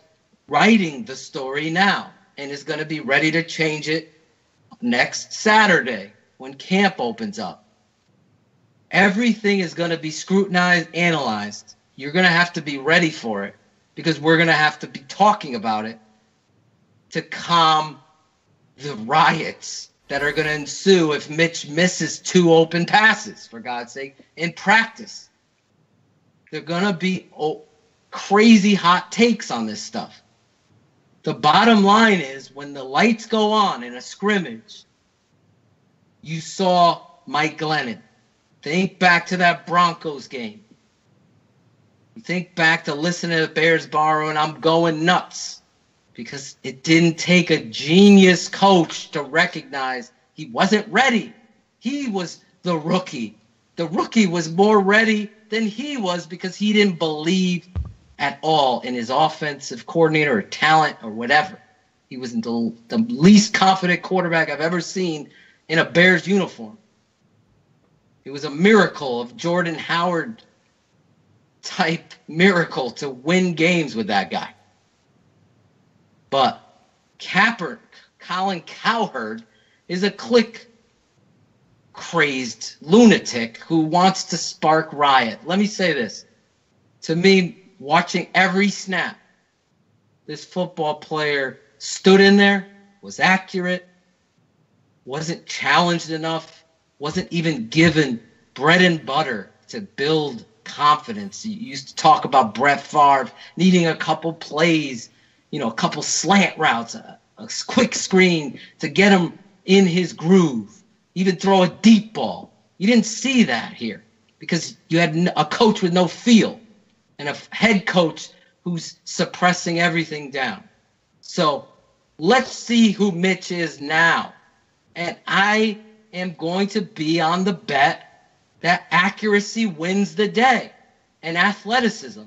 writing the story now and is going to be ready to change it next Saturday when camp opens up. Everything is going to be scrutinized, analyzed. You're going to have to be ready for it because we're going to have to be talking about it to calm the riots that are going to ensue if Mitch misses 2 open passes, for God's sake, in practice. They're going to be crazy hot takes on this stuff. The bottom line is when the lights go on in a scrimmage, you saw Mike Glennon. Think back to that Broncos game. Think back to listening to Bears Bar and I'm going nuts because it didn't take a genius coach to recognize he wasn't ready. He was the rookie. The rookie was more ready than he was because he didn't believe at all in his offensive coordinator or talent or whatever. He was the least confident quarterback I've ever seen in a Bears uniform. It was a miracle of Jordan Howard type miracle to win games with that guy. But Colin Cowherd is a click-crazed lunatic who wants to spark riot. Let me say this. To me, watching every snap, this football player stood in there, was accurate, wasn't challenged enough, wasn't even given bread and butter to build confidence. You used to talk about Brett Favre needing a couple plays, a couple slant routes, a quick screen to get him in his groove, even throw a deep ball. You didn't see that here because you had a coach with no feel and a head coach who's suppressing everything down. So let's see who Mitch is now. And I am going to be on the bet that accuracy wins the day and athleticism.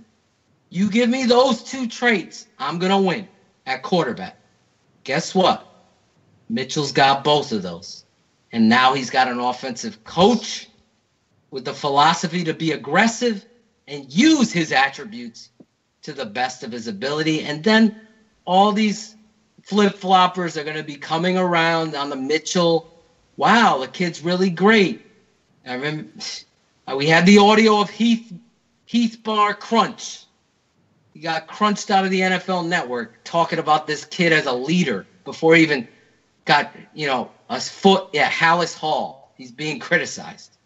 You give me those 2 traits, I'm going to win at quarterback. Guess what? Mitchell's got both of those. And now he's got an offensive coach with the philosophy to be aggressive and use his attributes to the best of his ability. And then all these flip-floppers are going to be coming around on the Mitchell wow, the kid's really great. I remember we had the audio of Heath Bar Crunch. He got crunched out of the NFL Network talking about this kid as a leader before he even got, a foot at Hallis Hall. He's being criticized.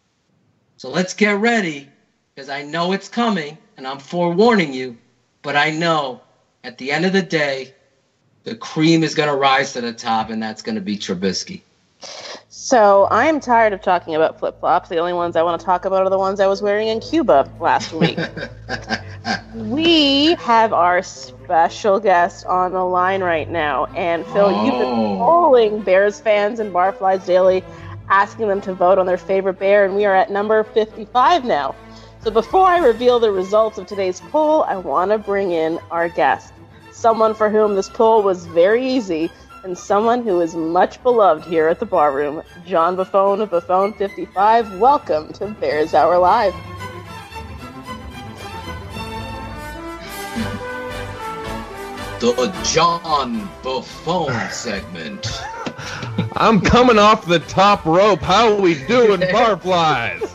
So let's get ready, because I know it's coming, and I'm forewarning you, but I know at the end of the day, the cream is going to rise to the top, and that's going to be Trubisky. So I'm tired of talking about flip-flops. The only ones I want to talk about are the ones I was wearing in Cuba last week. We have our special guest on the line right now. And Phil, you've been polling Bears fans and Barflies Daily, asking them to vote on their favorite Bear, and we are at number 55 now. So before I reveal the results of today's poll, I want to bring in our guest, someone for whom this poll was very easy, and someone who is much beloved here at the Barroom, John Buffone of Buffone 55. Welcome to Bears Hour Live. The John Buffone segment. I'm coming off the top rope. How are we doing, Barflies?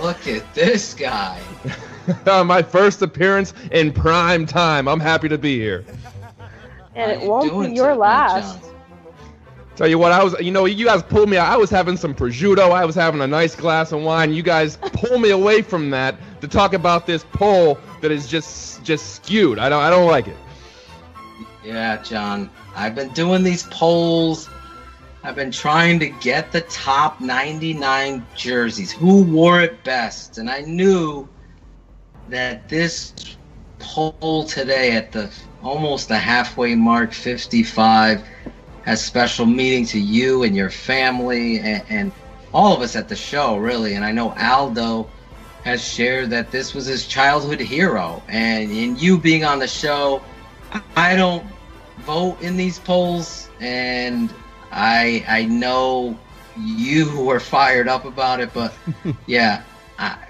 Look at this guy. My first appearance in prime time. I'm happy to be here. And it won't be your last. Tell you what, you guys pulled me out. I was having some prosciutto. I was having a nice glass of wine. You guys pulled me away from that to talk about this poll that is just skewed. I don't like it. Yeah, John. I've been doing these polls. I've been trying to get the top 99 jerseys. Who wore it best? And I knew that this poll today at almost the halfway mark, 55, has special meaning to you and your family and all of us at the show, really. And I know Aldo has shared that this was his childhood hero. And in you being on the show, I don't vote in these polls, and I know you were fired up about it, but yeah,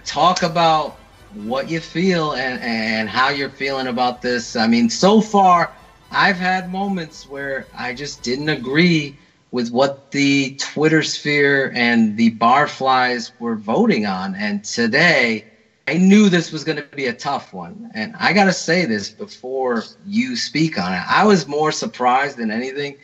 talk about what you feel and how you're feeling about this. I mean, so far, I've had moments where I just didn't agree with what the Twitter sphere and the Barflies were voting on. And today, I knew this was going to be a tough one. And I got to say this before you speak on it. I was more surprised than anything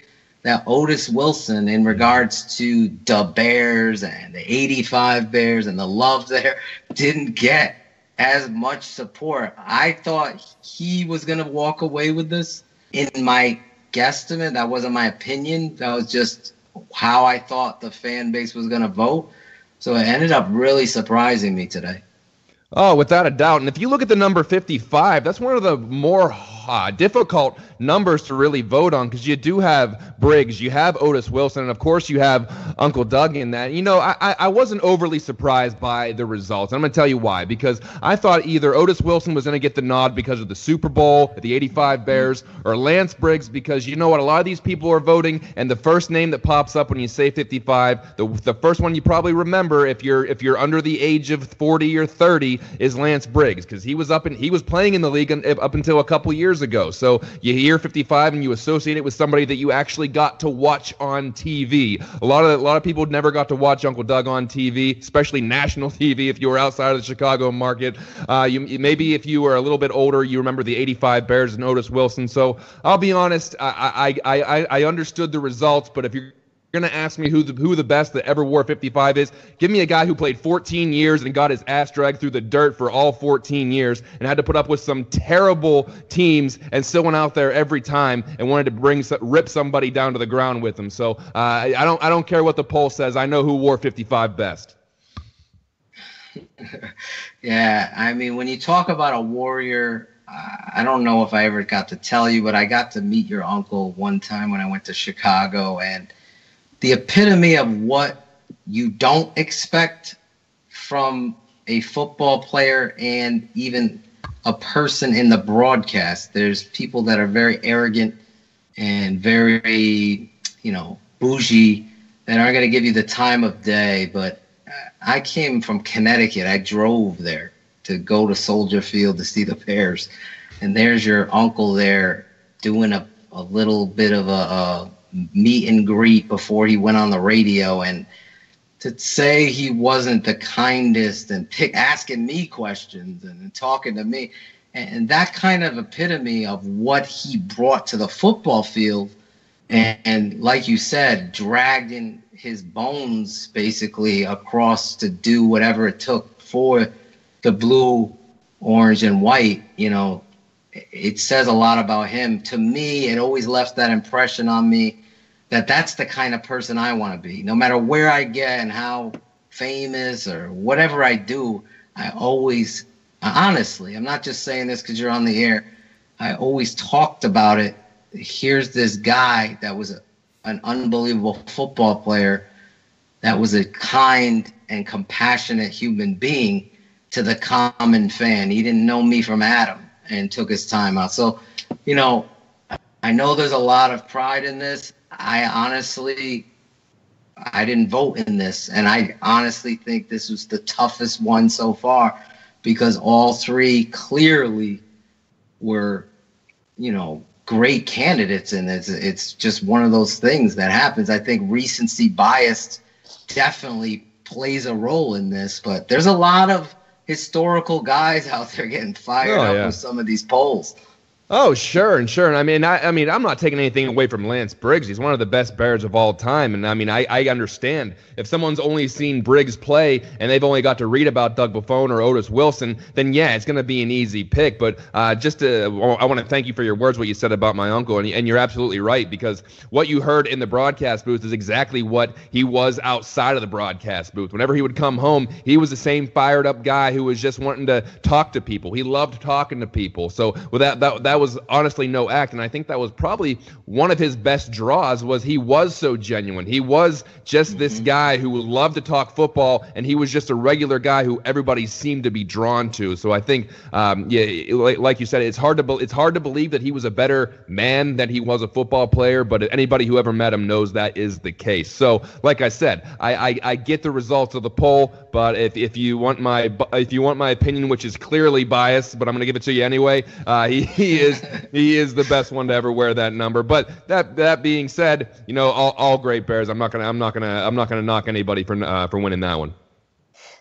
that Otis Wilson, in regards to the Bears and the 85 Bears and the love there, didn't get as much support. I thought he was going to walk away with this. In my guesstimate, that wasn't my opinion. That was just how I thought the fan base was going to vote. So it ended up really surprising me today. Oh, without a doubt. And if you look at the number 55, that's one of the more difficult numbers to really vote on, because you do have Briggs, you have Otis Wilson, and of course you have Uncle Doug in that. I wasn't overly surprised by the results. I'm going to tell you why. Because I thought either Otis Wilson was going to get the nod because of the Super Bowl, the 85 Bears, or Lance Briggs, because you know what, a lot of these people are voting, and the first name that pops up when you say 55, the first one you probably remember if you're under the age of 40 or 30 is Lance Briggs, because he was playing in the league up until a couple years ago. So you hear 55 and you associate it with somebody that you actually got to watch on TV. A lot of people never got to watch Uncle Doug on TV, especially national TV if you were outside of the Chicago market. Maybe if you were a little bit older, you remember the 85 Bears and Otis Wilson. So I'll be honest, I understood the results, but if you're going to ask me who the best that ever wore 55 is, give me a guy who played 14 years and got his ass dragged through the dirt for all 14 years and had to put up with some terrible teams and still went out there every time and wanted to rip somebody down to the ground with him. So I don't care what the poll says. I know who wore 55 best. Yeah, I mean, when you talk about a warrior, I don't know if I ever got to tell you, but I got to meet your uncle one time when I went to Chicago, and the epitome of what you don't expect from a football player and even a person in the broadcast. There's people that are very arrogant and very, bougie that aren't going to give you the time of day. But I came from Connecticut. I drove there to go to Soldier Field to see the Bears. And there's your uncle there doing a little bit of a meet and greet before he went on the radio, and to say he wasn't the kindest and asking me questions and talking to me, and that kind of epitome of what he brought to the football field, and like you said, dragging his bones basically across to do whatever it took for the blue, orange, and white, it says a lot about him. To me, it always left that impression on me that that's the kind of person I want to be. No matter where I get and how famous or whatever I do, I always, honestly, I'm not just saying this because you're on the air, I always talked about it. Here's this guy that was an unbelievable football player, that was a kind and compassionate human being to the common fan. He didn't know me from Adam and took his time out. So, I know there's a lot of pride in this. I didn't vote in this, and I honestly think this was the toughest one so far because all three clearly were, great candidates, and it's just one of those things that happens. I think recency bias definitely plays a role in this, but there's a lot of historical guys out there getting fired up with some of these polls. Oh, sure. And I mean, I'm not taking anything away from Lance Briggs. He's one of the best Bears of all time. And I mean, I understand if someone's only seen Briggs play and they've only got to read about Doug Buffone or Otis Wilson, then yeah, it's going to be an easy pick. But I want to thank you for your words, what you said about my uncle. And you're absolutely right, because what you heard in the broadcast booth is exactly what he was outside of the broadcast booth. Whenever he would come home, he was the same fired up guy who was just wanting to talk to people. He loved talking to people. So with that was honestly no act, and I think that was probably one of his best draws. Was he was so genuine. He was just this guy who loved to talk football, and he was just a regular guy who everybody seemed to be drawn to. So I think, like you said, it's hard to believe that he was a better man than he was a football player. But anybody who ever met him knows that is the case. So, like I said, I get the results of the poll, but if you want my opinion, which is clearly biased, but I'm going to give it to you anyway, he is the best one to ever wear that number. But that being said, all great Bears. I'm not gonna knock anybody for winning that one.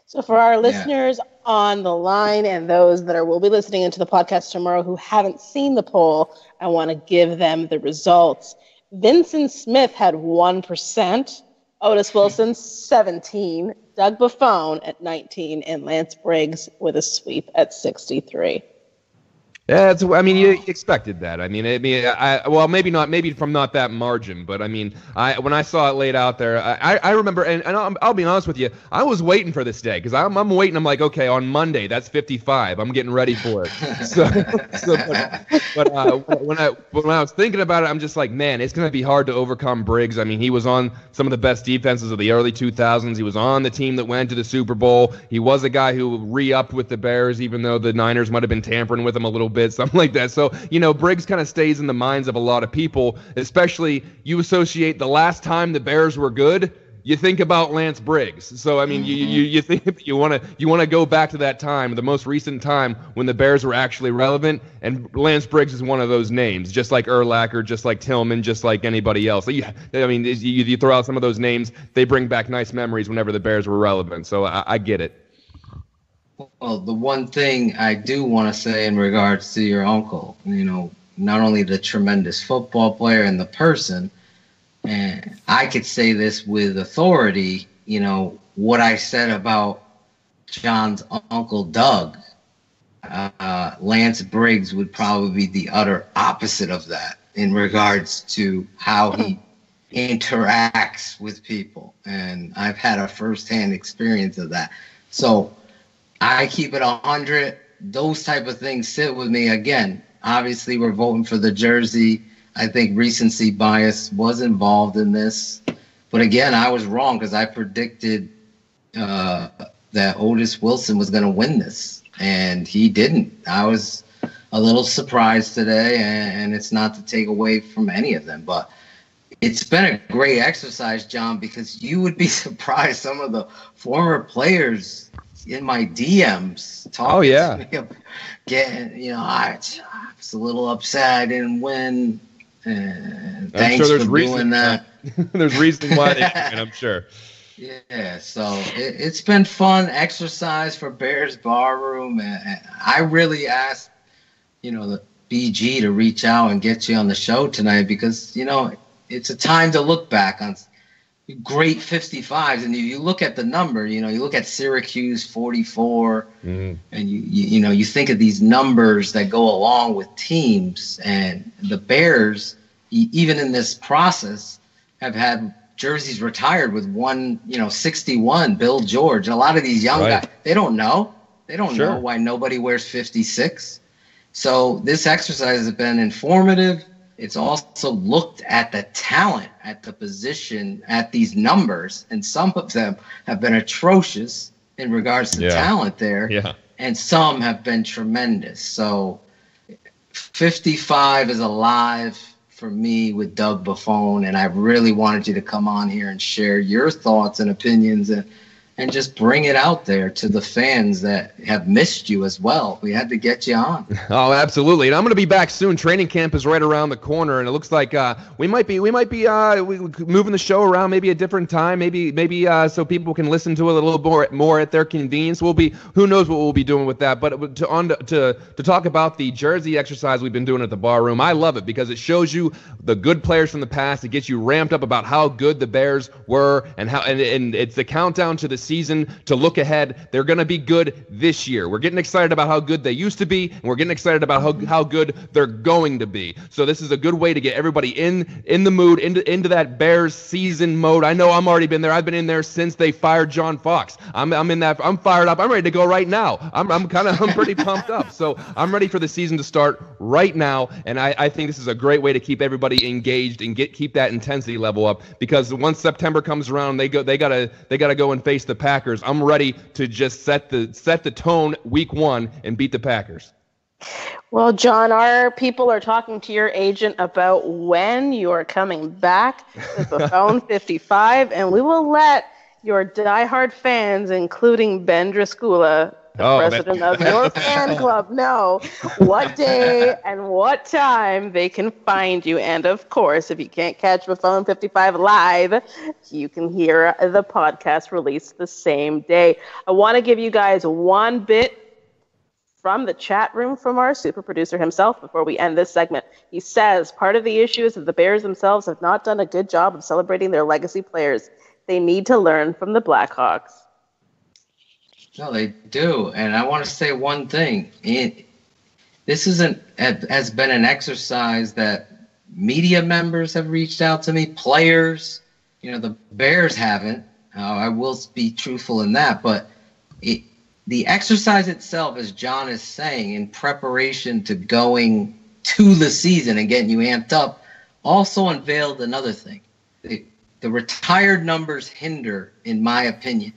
So for our listeners on the line and those that will be listening into the podcast tomorrow who haven't seen the poll, I want to give them the results. Vincent Smith had 1%, Otis Wilson 17%, Doug Buffone at 19%, and Lance Briggs with a sweep at 63%. Yeah, you expected that. Maybe from not that margin, but when I saw it laid out there, I remember, and I'll be honest with you, I was waiting for this day because I'm waiting. I'm like, okay, on Monday, that's 55. I'm getting ready for it. When I was thinking about it, I'm just like, man, it's gonna be hard to overcome Briggs. He was on some of the best defenses of the early 2000s. He was on the team that went to the Super Bowl. He was a guy who re-upped with the Bears, even though the Niners might have been tampering with him a little bit, something like that. So, Briggs kind of stays in the minds of a lot of people, especially you associate the last time the Bears were good, you think about Lance Briggs. So, you think you want to go back to that time, the most recent time when the Bears were actually relevant, and Lance Briggs is one of those names, just like Urlacher, just like Tillman, just like anybody else. You throw out some of those names, they bring back nice memories whenever the Bears were relevant. So I get it. Well, the one thing I do want to say in regards to your uncle, not only the tremendous football player and the person, and I could say this with authority, what I said about John's uncle Doug, Lance Briggs would probably be the utter opposite of that in regards to how he interacts with people. And I've had a firsthand experience of that. So I keep it 100. Those type of things sit with me. Again, obviously, we're voting for the jersey. I think recency bias was involved in this. But again, I was wrong because I predicted that Otis Wilson was going to win this, and he didn't. I was a little surprised today, and it's not to take away from any of them. But it's been a great exercise, John, because you would be surprised some of the former players in my DMs talking to me, getting, I was a little upset I didn't win. And I'm thanks sure there's for doing that. There's reason why they do it, I'm sure. Yeah, so it's been fun exercise for Bears Barroom, and I really asked, the BG to reach out and get you on the show tonight because, it's a time to look back on great 55s, and you look at the number, you look at Syracuse 44, and you think of these numbers that go along with teams, and the Bears, even in this process, have had jerseys retired with 61, Bill George. And a lot of these young guys, they don't know why nobody wears 56. So this exercise has been informative. It's also looked at the talent, at the position, at these numbers, and some of them have been atrocious in regards to talent there, and some have been tremendous. So 55 is alive for me with Doug Buffone, and I really wanted you to come on here and share your thoughts and opinions and just bring it out there to the fans that have missed you as well. We had to get you on. Oh, absolutely. And I'm going to be back soon. Training camp is right around the corner, and it looks like we might be moving the show around, maybe a different time, maybe so people can listen to it a little more at their convenience. Who knows what we'll be doing with that. But to talk about the jersey exercise we've been doing at the bar room, I love it because it shows you the good players from the past. It gets you ramped up about how good the Bears were and it's the countdown to the season to look ahead. They're going to be good this year. We're getting excited about how good they used to be, and we're getting excited about how good they're going to be. So this is a good way to get everybody in the mood, into that Bears season mode. I know I'm already been there. I've been in there since they fired John Fox. I'm in that. I'm fired up. I'm ready to go right now. I'm pretty pumped up. So I'm ready for the season to start right now, and I think this is a great way to keep everybody engaged and keep that intensity level up, because once September comes around, they gotta go and face the Packers. I'm ready to just set the tone week 1 and beat the Packers. Well, John, our people are talking to your agent about when you are coming back with Buffone 55, and we will let your diehard fans, including Ben Driscola, the president of your fan club, know what day and what time they can find you. And of course, if you can't catch Buffone 55 live, you can hear the podcast released the same day. I want to give you guys one bit from the chat room from our super producer himself before we end this segment. He says, part of the issue is that the Bears themselves have not done a good job of celebrating their legacy players. They need to learn from the Blackhawks. No, they do. And I want to say one thing. This has been an exercise that media members have reached out to me, players. The Bears haven't. I will be truthful in that. But the exercise itself, as John is saying, in preparation to going to the season and getting you amped up, also unveiled another thing. The retired numbers hinder, in my opinion,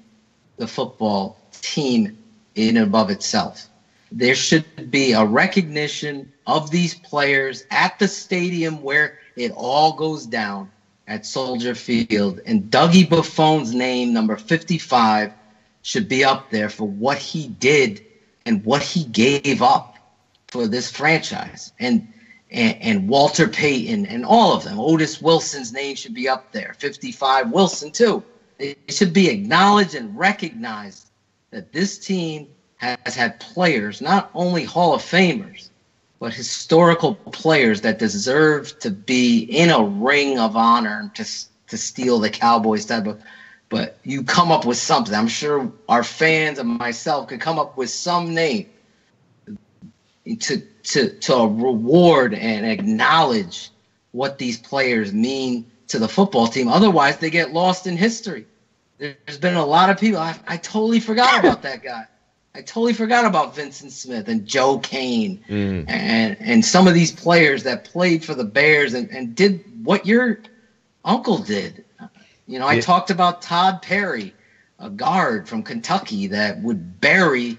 the football team in and above itself. There should be a recognition of these players at the stadium where it all goes down at Soldier Field, and Dougie Buffone's name, number 55, should be up there for what he did and what he gave up for this franchise. And Walter Payton and all of them. Otis Wilson's name should be up there. 55 Wilson too. It should be acknowledged and recognized that this team has had players, not only Hall of Famers, but historical players that deserve to be in a ring of honor to steal the Cowboys type of. But you come up with something. I'm sure our fans and myself could come up with some name to reward and acknowledge what these players mean to the football team. Otherwise, they get lost in history. There's been a lot of people. I totally forgot about that guy. I totally forgot about Vincent Smith and Joe Kane and some of these players that played for the Bears and did what your uncle did. I talked about Todd Perry, a guard from Kentucky that would bury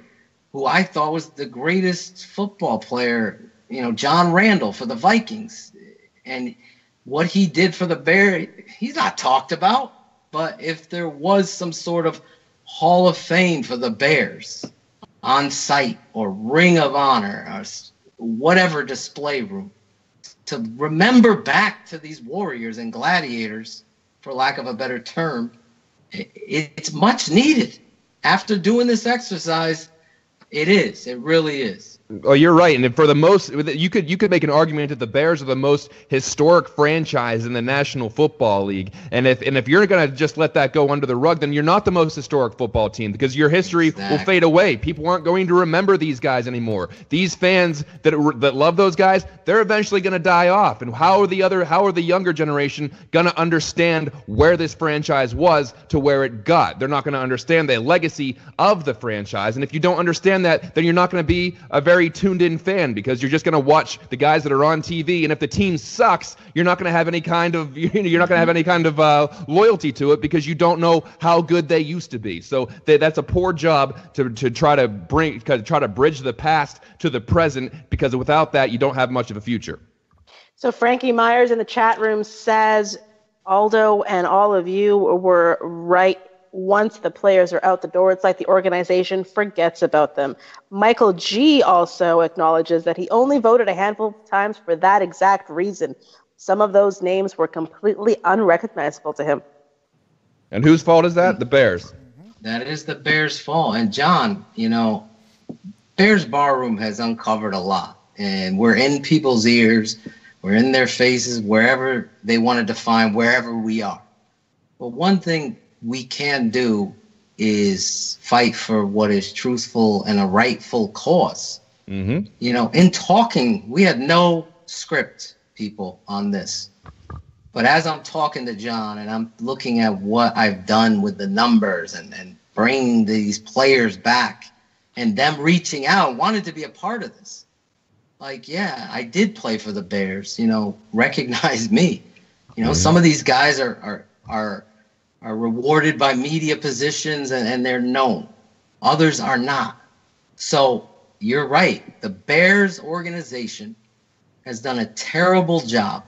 who I thought was the greatest football player, John Randall for the Vikings. And what he did for the Bears, he's not talked about. But if there was some sort of Hall of Fame for the Bears on site or Ring of Honor or whatever display room, to remember back to these warriors and gladiators, for lack of a better term, it's much needed. After doing this exercise, it is. It really is. Oh, you're right. And for the most, you could make an argument that the Bears are the most historic franchise in the National Football League. And if you're going to just let that go under the rug, then you're not the most historic football team, because your history will fade away. People aren't going to remember these guys anymore. These fans that love those guys, they're eventually going to die off. And how are the younger generation going to understand where this franchise was to where it got? They're not going to understand the legacy of the franchise. And if you don't understand that, then you're not going to be a very tuned in fan, because you're just going to watch the guys that are on TV, and if the team sucks, you're not going to have any kind of loyalty to it, because you don't know how good they used to be. So that's a poor job to try to bridge the past to the present, because without that, you don't have much of a future. So Frankie Myers in the chat room says Aldo and all of you were right. Once the players are out the door, it's like the organization forgets about them. Michael G. also acknowledges that he only voted a handful of times for that exact reason. Some of those names were completely unrecognizable to him. And whose fault is that? The Bears. That is the Bears' fault. And John, Bears Barroom has uncovered a lot. And we're in people's ears. We're in their faces, wherever they want to define wherever we are. But one thing we can do is fight for what is truthful and a rightful cause. Mm-hmm. In talking, we had no script, people, on this. But as I'm talking to John and I'm looking at what I've done with the numbers and bringing these players back and them reaching out, wanted to be a part of this. Like, yeah, I did play for the Bears, recognize me. Some of these guys are rewarded by media positions and they're known. Others are not. So you're right. The Bears organization has done a terrible job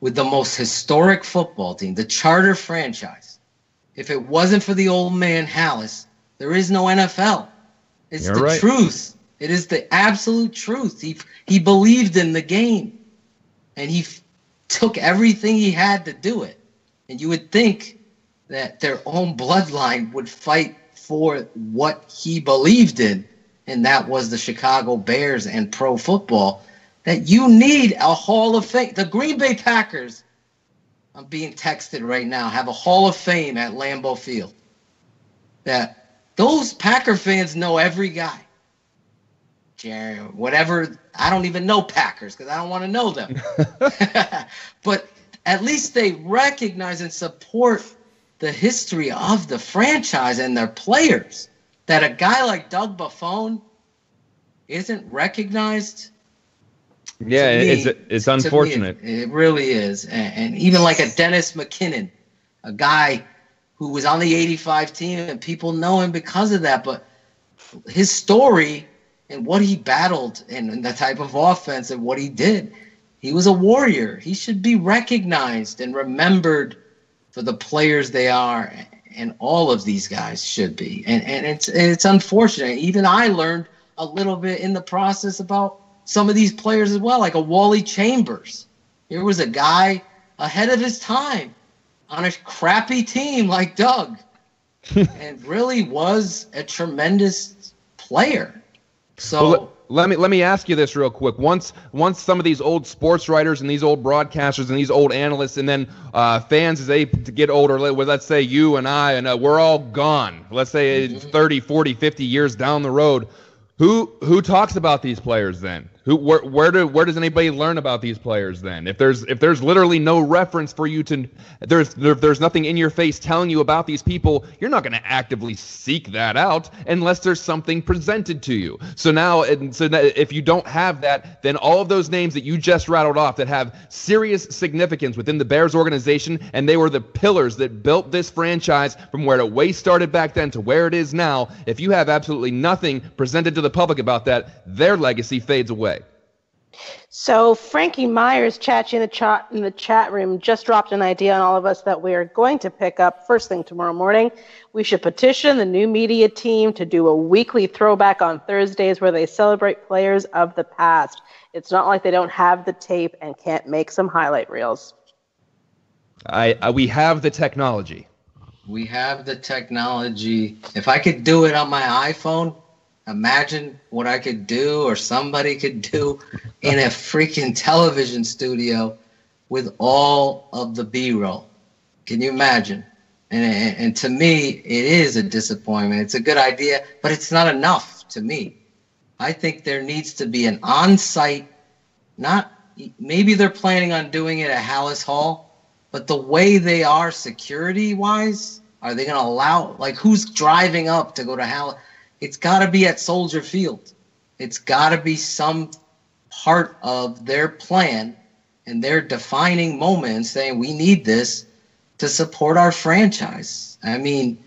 with the most historic football team, the charter franchise. If it wasn't for the old man Hallis, there is no NFL. It's You're the right. truth. It is the absolute truth. He believed in the game, and he took everything he had to do it. And you would think that their own bloodline would fight for what he believed in, and that was the Chicago Bears and pro football, that you need a Hall of Fame. The Green Bay Packers, I'm being texted right now, have a Hall of Fame at Lambeau Field. That those Packer fans know every guy. Jerry, whatever, I don't even know Packers because I don't want to know them. But at least they recognize and support the history of the franchise and their players. That a guy like Doug Buffone isn't recognized. Yeah, it's unfortunate. It really is. And even like a Dennis McKinnon, a guy who was on the 85 team, and people know him because of that. But his story and what he battled and the type of offense and what he did, he was a warrior. He should be recognized and remembered for the players they are, and all of these guys should be. And it's unfortunate. Even I learned a little bit in the process about some of these players as well, like a Wally Chambers. Here was a guy ahead of his time on a crappy team like Doug, and really was a tremendous player. So well, let me ask you this real quick. Once some of these old sports writers and these old broadcasters and these old analysts and then fans as they get older, let's say you and I, and we're all gone. Let's say it's 30, 40, 50 years down the road. Who talks about these players then? Where does anybody learn about these players then? If there's literally no reference for you to, there's nothing in your face telling you about these people, you're not going to actively seek that out unless there's something presented to you. So if you don't have that, then all of those names that you just rattled off that have serious significance within the Bears organization, and they were the pillars that built this franchise from where it started back then to where it is now, if you have absolutely nothing presented to the public about that, their legacy fades away. So Frankie Myers, Chachi in the chat room, just dropped an idea on all of us that we are going to pick up first thing tomorrow morning. We should petition the new media team to do a weekly throwback on Thursdays where they celebrate players of the past. It's not like they don't have the tape and can't make some highlight reels. We have the technology. We have the technology. If I could do it on my iPhone, imagine what I could do or somebody could do in a freaking television studio with all of the B-roll. Can you imagine? And to me, it is a disappointment. It's a good idea, but it's not enough to me. I think there needs to be an on-site, maybe they're planning on doing it at Hallis Hall, but the way they are security-wise, are they going to allow, like, who's driving up to go to Hallis? It's got to be at Soldier Field. It's got to be some part of their plan and their defining moment saying we need this to support our franchise. I mean,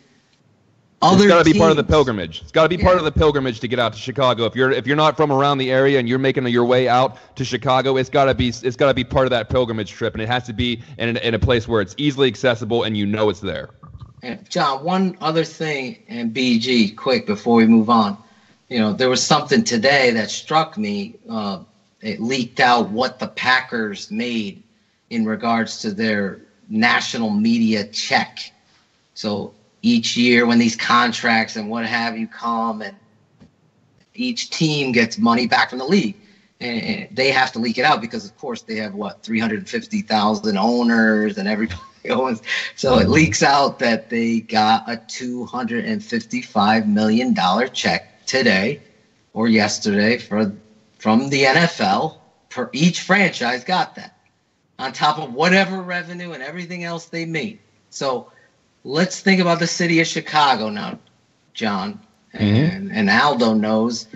it's got to be part of the pilgrimage. It's got to be part of the pilgrimage to get out to Chicago. If you're not from around the area and you're making your way out to Chicago, it's got to be part of that pilgrimage trip, and it has to be in a place where it's easily accessible and you know it's there. And John, one other thing, and BG, quick before we move on. You know, there was something today that struck me. It leaked out what the Packers made in regards to their national media check. So each year when these contracts and what have you come, and each team gets money back from the league, and they have to leak it out because, of course, they have 350,000 owners and everybody owns. So it leaks out that they got a $255 million check today or yesterday from the NFL. For each franchise got that on top of whatever revenue and everything else they made. So let's think about the city of Chicago now, John, and Aldo knows.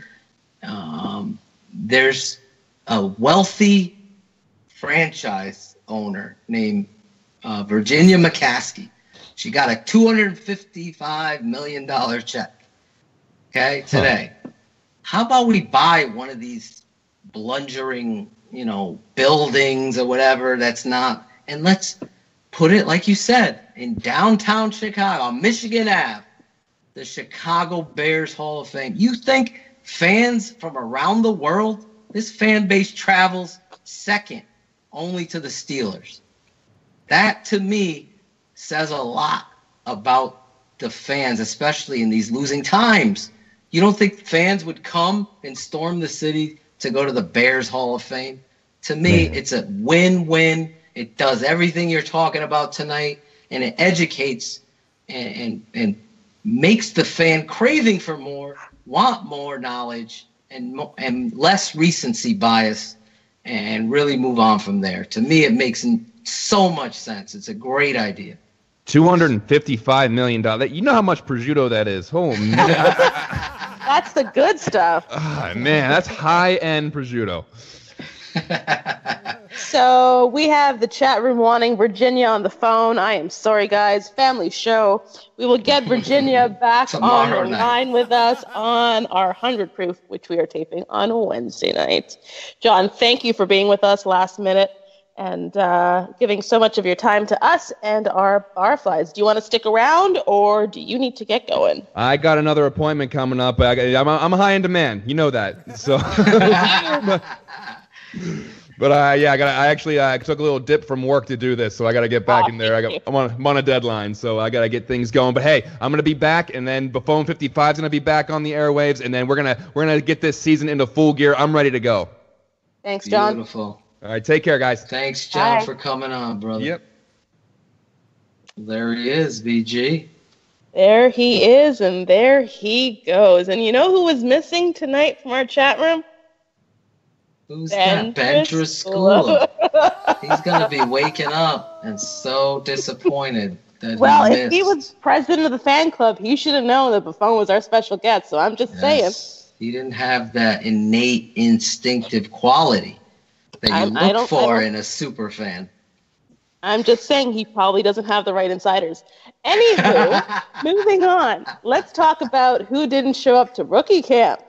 There's a wealthy franchise owner named Virginia McCaskey. She got a $255 million check, today. How about we buy one of these blundering, buildings or whatever that's not, and let's put it, like you said, in downtown Chicago, on Michigan Ave, the Chicago Bears Hall of Fame. You think fans from around the world, this fan base travels second only to the Steelers. That, to me, says a lot about the fans, especially in these losing times. You don't think fans would come and storm the city to go to the Bears Hall of Fame? To me, it's a win-win. It does everything you're talking about tonight, and it educates and makes the fan craving for more, want more knowledge, and less recency bias, and really move on from there. To me, it makes so much sense. It's a great idea. $255 million. You know how much prosciutto that is. Oh, man. That's the good stuff. Oh, man, that's high-end prosciutto. So we have the chat room wanting Virginia on the phone. I am sorry, guys. Family show. We will get Virginia back on the line with us on our 100 Proof, which we are taping on Wednesday night. John, thank you for being with us last minute and giving so much of your time to us and our Barflies. Do you want to stick around, or do you need to get going? I got another appointment coming up. I'm high in demand. You know that. So. But I took a little dip from work to do this, so I got to get back in there. I'm on a deadline, so I got to get things going. But hey, I'm gonna be back, and then Buffone 55 is gonna be back on the airwaves, and then we're gonna get this season into full gear. I'm ready to go. Thanks, John. Beautiful. All right, take care, guys. Thanks, John, Bye. for coming on, brother. Yep. There he is, BG. There he is, and there he goes. And you know who was missing tonight from our chat room? Who's that? Ben Driscoll. He's going to be waking up and so disappointed that he missed. If he was president of the fan club, he should have known that Buffone was our special guest. So I'm just saying. He didn't have that innate instinctive quality that you look for in a super fan. I'm just saying he probably doesn't have the right insiders. Anywho, moving on. Let's talk about who didn't show up to rookie camp.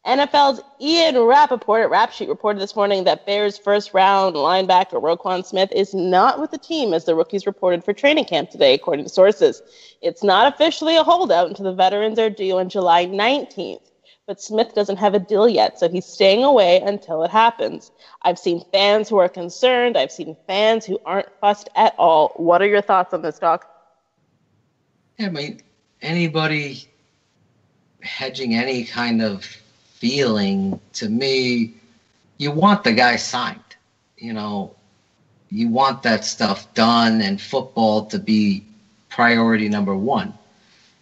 NFL's Ian Rappaport at Rap Sheet reported this morning that Bears' first-round linebacker Roquan Smith is not with the team as the rookies reported for training camp today, according to sources. It's not officially a holdout until the veterans are due on July 19th. But Smith doesn't have a deal yet, so he's staying away until it happens. I've seen fans who are concerned. I've seen fans who aren't fussed at all. What are your thoughts on this, Doc? I mean, anybody hedging any kind of feeling, to me, you want the guy signed. You know, you want that stuff done and football to be priority number one.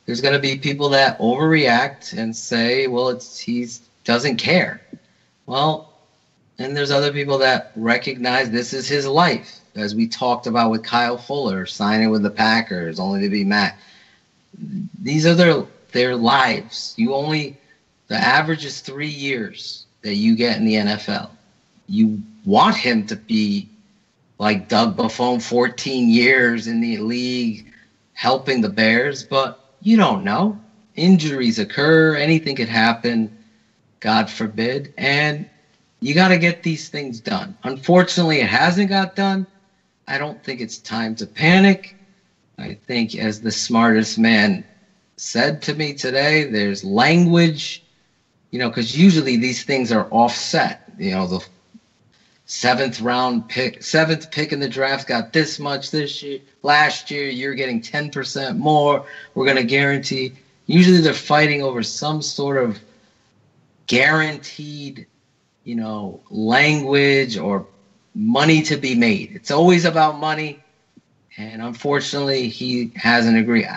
There's going to be people that overreact and say, well, he doesn't care. Well, and there's other people that recognize this is his life, as we talked about with Kyle Fuller signing with the Packers, only to be mad. These are their lives. The average is 3 years that you get in the NFL. You want him to be like Doug Buffone, 14 years in the league, helping the Bears, but you don't know. Injuries occur. Anything could happen, God forbid. And you got to get these things done. Unfortunately, it hasn't got done. I don't think it's time to panic. I think, as the smartest man said to me today, there's language, because usually these things are offset. The seventh pick in the draft got this much this year. Last year, you're getting 10% more. We're going to guarantee. Usually they're fighting over some sort of guaranteed, language or money to be made. It's always about money. And unfortunately, he hasn't agreed.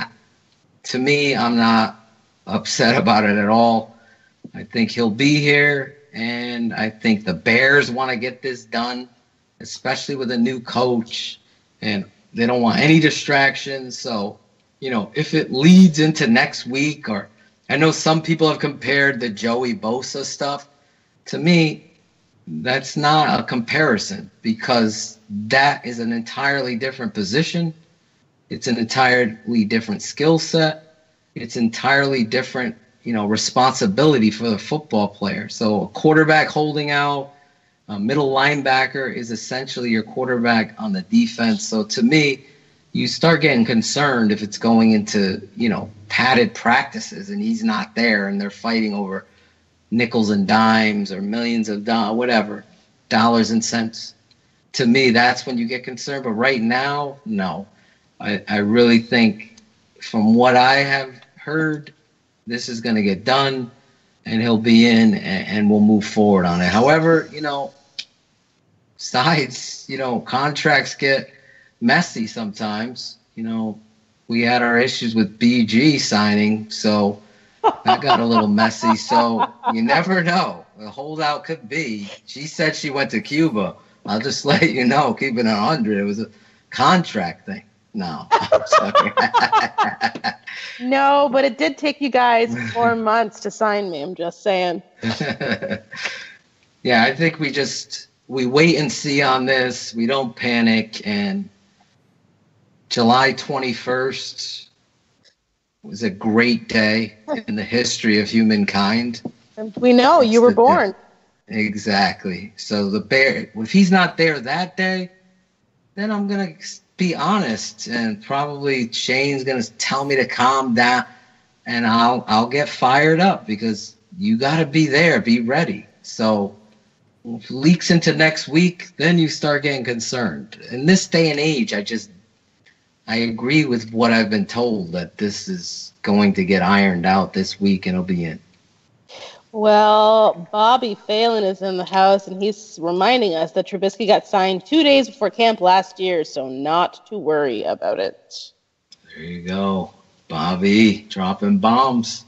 To me, I'm not upset about it at all. I think he'll be here. And I think the Bears want to get this done, especially with a new coach. And they don't want any distractions. So, if it leads into next week, or I know some people have compared the Joey Bosa stuff. To me, that's not a comparison, because that is an entirely different position. It's an entirely different skill set. It's entirely different, responsibility for the football player. So a quarterback holding out, a middle linebacker is essentially your quarterback on the defense. So to me, you start getting concerned if it's going into, padded practices and he's not there and they're fighting over nickels and dimes or millions of dollars and cents. To me, that's when you get concerned. But right now, no. I really think, from what I have heard, this is going to get done and he'll be in and we'll move forward on it. However, contracts get messy sometimes. We had our issues with BG signing, so that got a little messy. So you never know. The holdout could be. She said she went to Cuba. I'll just let you know, keeping it 100. It was a contract thing. No, I'm sorry. No, but it did take you guys 4 months to sign me. I'm just saying. Yeah, I think we wait and see on this. We don't panic. And July 21st was a great day in the history of humankind. We know you were born. Exactly. So the Bear, if he's not there that day, then I'm going to be honest, and probably Shane's going to tell me to calm down, and I'll get fired up, because you got to be there, be ready. So if it leaks into next week, then you start getting concerned. In this day and age, I agree with what I've been told, that this is going to get ironed out this week and it'll be in. Well, Bobby Phelan is in the house, and he's reminding us that Trubisky got signed 2 days before camp last year, so not to worry about it. There you go. Bobby dropping bombs.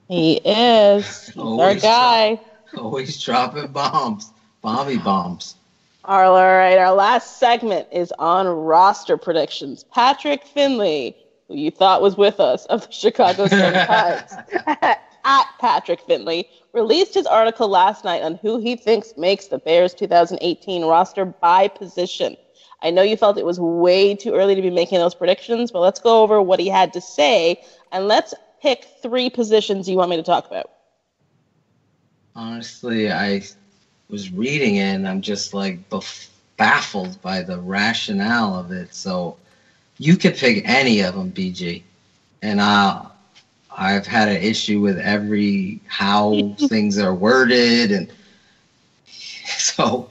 He is. He's our guy. Always dropping bombs. Bobby bombs. All right, our last segment is on roster predictions. Patrick Finley, who you thought was with us, of the Chicago Sun-Times, at Patrick Finley, released his article last night on who he thinks makes the Bears 2018 roster by position. I know you felt it was way too early to be making those predictions, but let's go over what he had to say, and let's pick 3 positions you want me to talk about. Honestly, I was reading it and I'm just like baffled by the rationale of it. So you could pick any of them, BG, and I've had an issue with how things are worded, and so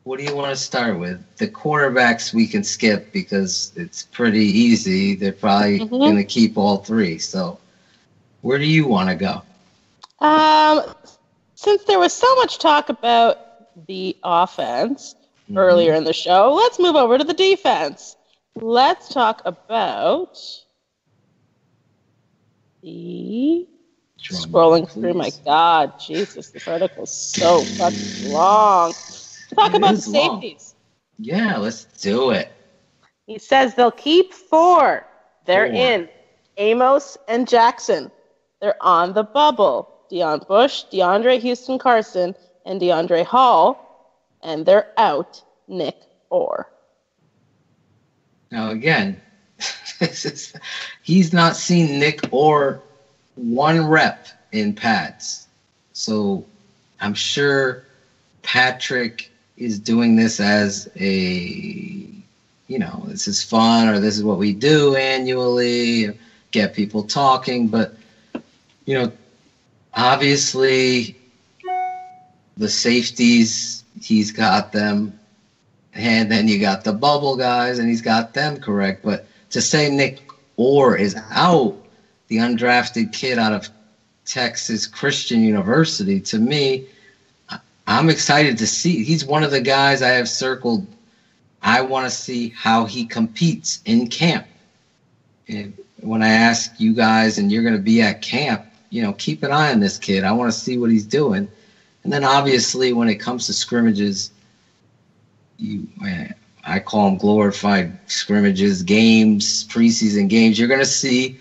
what do you want to start with? The quarterbacks we can skip because it's pretty easy. They're probably going to keep all three. So where do you want to go? Since there was so much talk about the offense earlier in the show, let's move over to the defense. Let's talk about scrolling through. My God, Jesus, this article is so fucking long. Talk about the safeties. Yeah, let's do it. He says they'll keep 4. They're in. Amos and Jackson. They're on the bubble. Deion Bush, DeAndre Houston Carson, and DeAndre Hall. And they're out. Nick Orr. Now, again, he's not seen Nick Orr 1 rep in pads. So I'm sure Patrick is doing this as this is fun, or this is what we do annually, get people talking. But, obviously the safeties, he's got them. And then you got the bubble guys, and he's got them correct. But to say Nick Orr is out, the undrafted kid out of Texas Christian University, to me, I'm excited to see. He's one of the guys I have circled. I want to see how he competes in camp. And when I ask you guys, and you're going to be at camp, keep an eye on this kid. I want to see what he's doing. And then obviously when it comes to scrimmages, I call them glorified scrimmages, games, preseason games. You're going to see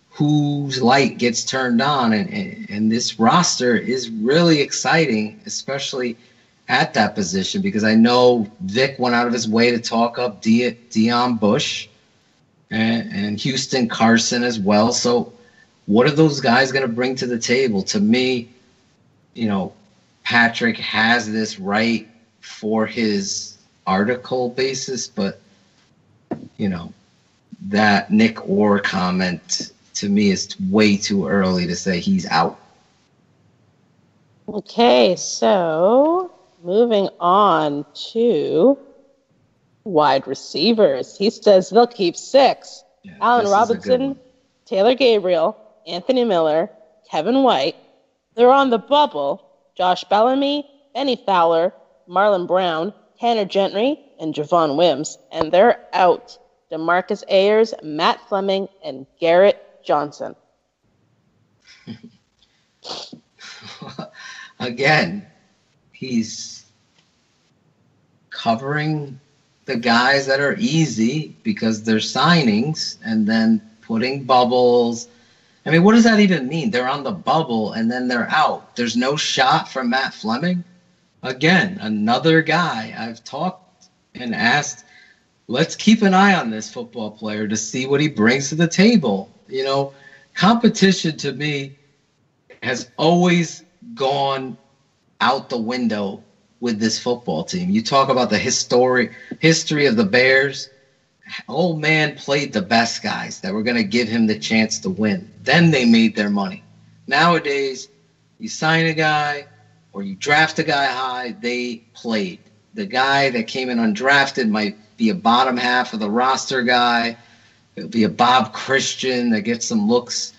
whose light gets turned on, and this roster is really exciting, especially at that position, because I know Vic went out of his way to talk up Deion Bush and Houston Carson as well. So what are those guys going to bring to the table? To me, Patrick has this right for his article basis, but that Nick Orr comment, to me, is way too early to say he's out. Okay, so moving on to wide receivers. He says they'll keep 6. Yeah, Allen Robinson, Taylor Gabriel, Anthony Miller, Kevin White. They're on the bubble. Josh Bellamy, Benny Fowler, Marlon Brown, Tanner Gentry, and Javon Wims. And they're out. DeMarcus Ayers, Matt Fleming, and Garrett Johnson. Again, he's covering the guys that are easy because they're signings, and then putting bubbles. I mean, what does that even mean? They're on the bubble and then they're out. There's no shot from Matt Fleming. Again, another guy I've talked and asked, let's keep an eye on this football player to see what he brings to the table. Competition to me has always gone out the window with this football team. You talk about the history of the Bears. Old man played the best guys that were going to give him the chance to win. Then they made their money. Nowadays, you sign a guy or you draft a guy high, they played. The guy that came in undrafted might be a bottom half of the roster guy. It'll be a Bob Christian that gets some looks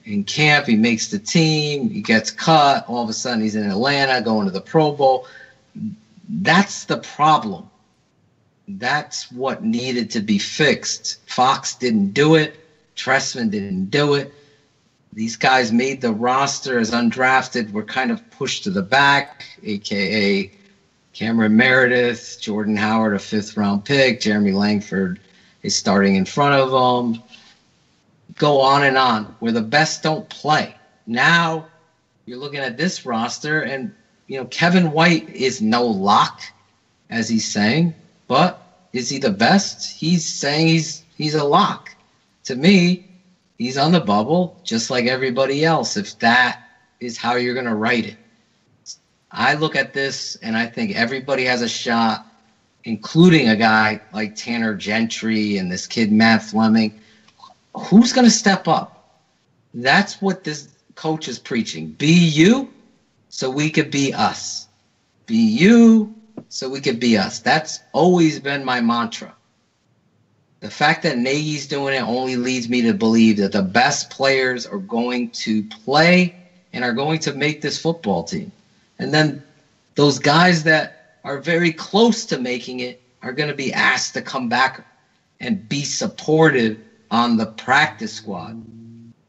in camp. He makes the team. He gets cut. All of a sudden, he's in Atlanta going to the Pro Bowl. That's the problem. That's what needed to be fixed. Fox didn't do it. Tressman didn't do it. These guys made the roster as undrafted, were kind of pushed to the back, a.k.a. Cameron Meredith, Jordan Howard, a 5th-round pick, Jeremy Langford is starting in front of them. Go on and on, where the best don't play. Now you're looking at this roster, and Kevin White is no lock, as he's saying, but is he the best? He's saying he's a lock. To me, he's on the bubble just like everybody else. If that is how you're going to write it. I look at this and I think everybody has a shot, including a guy like Tanner Gentry and this kid Matt Fleming. Who's going to step up? That's what this coach is preaching. Be you so we could be us. Be you so we could be us. That's always been my mantra. The fact that Nagy's doing it only leads me to believe that the best players are going to play and are going to make this football team. And then those guys that are very close to making it are going to be asked to come back and be supportive on the practice squad